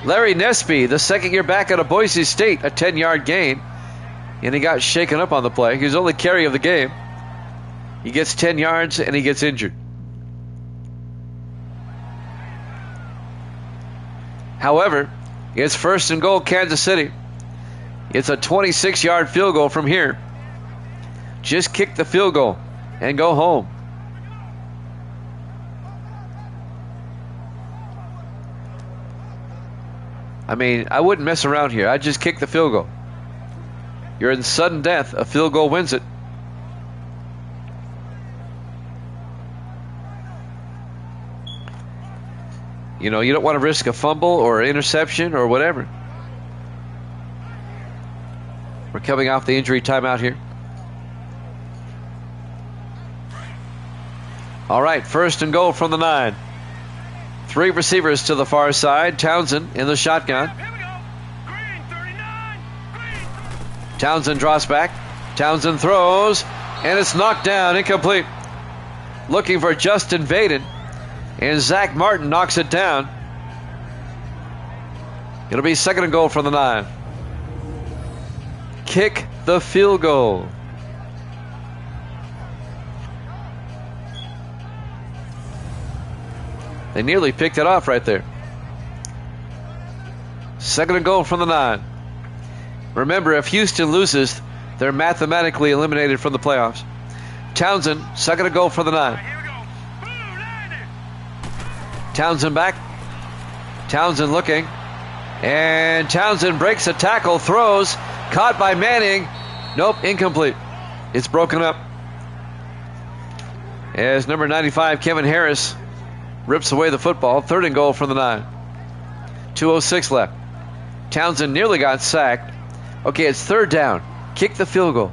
Larry Nesby, the second-year back out of Boise State, a 10-yard gain. And he got shaken up on the play. He was only carry of the game. He gets 10 yards and he gets injured. However, it's 1st and goal, Kansas City. It's a 26-yard field goal from here. Just kick the field goal and go home. I mean, I wouldn't mess around here. I'd just kick the field goal. You're in sudden death. A field goal wins it. You know, you don't want to risk a fumble or an interception or whatever. We're coming off the injury timeout here. All right, 1st and goal from the 9. 3 receivers to the far side. Townsend in the shotgun. Here we go. Green 39. Green. Townsend draws back. Townsend throws, and it's knocked down, incomplete. Looking for Justin Vaden, and Zach Martin knocks it down. It'll be 2nd and goal from the 9. Kick the field goal. They nearly picked it off right there. 2nd and goal from the 9. Remember, if Houston loses, they're mathematically eliminated from the playoffs. Townsend, 2nd and goal for the 9. Here we go. Blue 90. Townsend back. Townsend looking. And Townsend breaks a tackle, throws, caught by Manning. Nope, incomplete. It's broken up. As number 95, Kevin Harris, rips away the football. 3rd and goal from the 9. 2:06 left. Townsend nearly got sacked. Okay, it's 3rd down. Kick the field goal.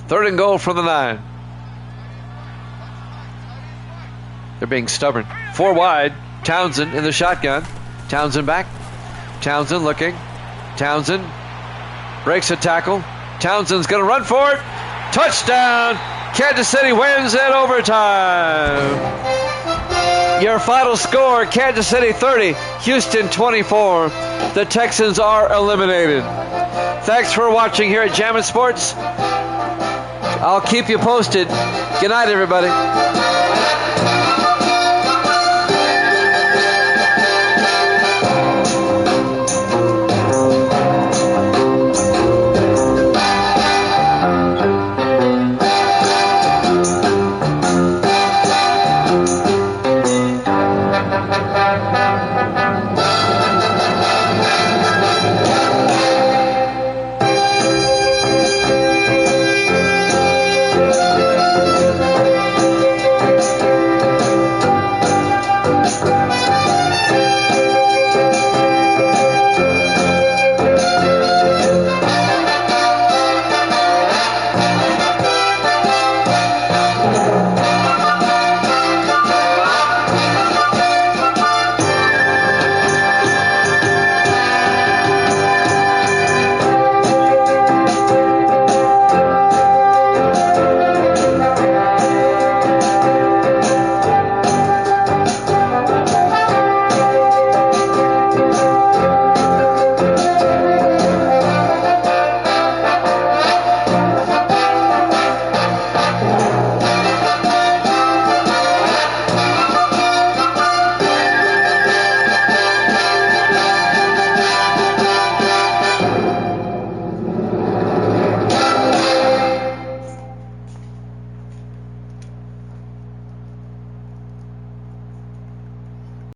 3rd and goal from the 9. They're being stubborn. 4 wide. Townsend in the shotgun. Townsend back. Townsend looking. Townsend breaks a tackle. Townsend's going to run for it. Touchdown! Kansas City wins in overtime. Your final score, Kansas City 30, Houston 24. The Texans are eliminated. Thanks for watching here at Jammin' Sports. I'll keep you posted. Good night, everybody.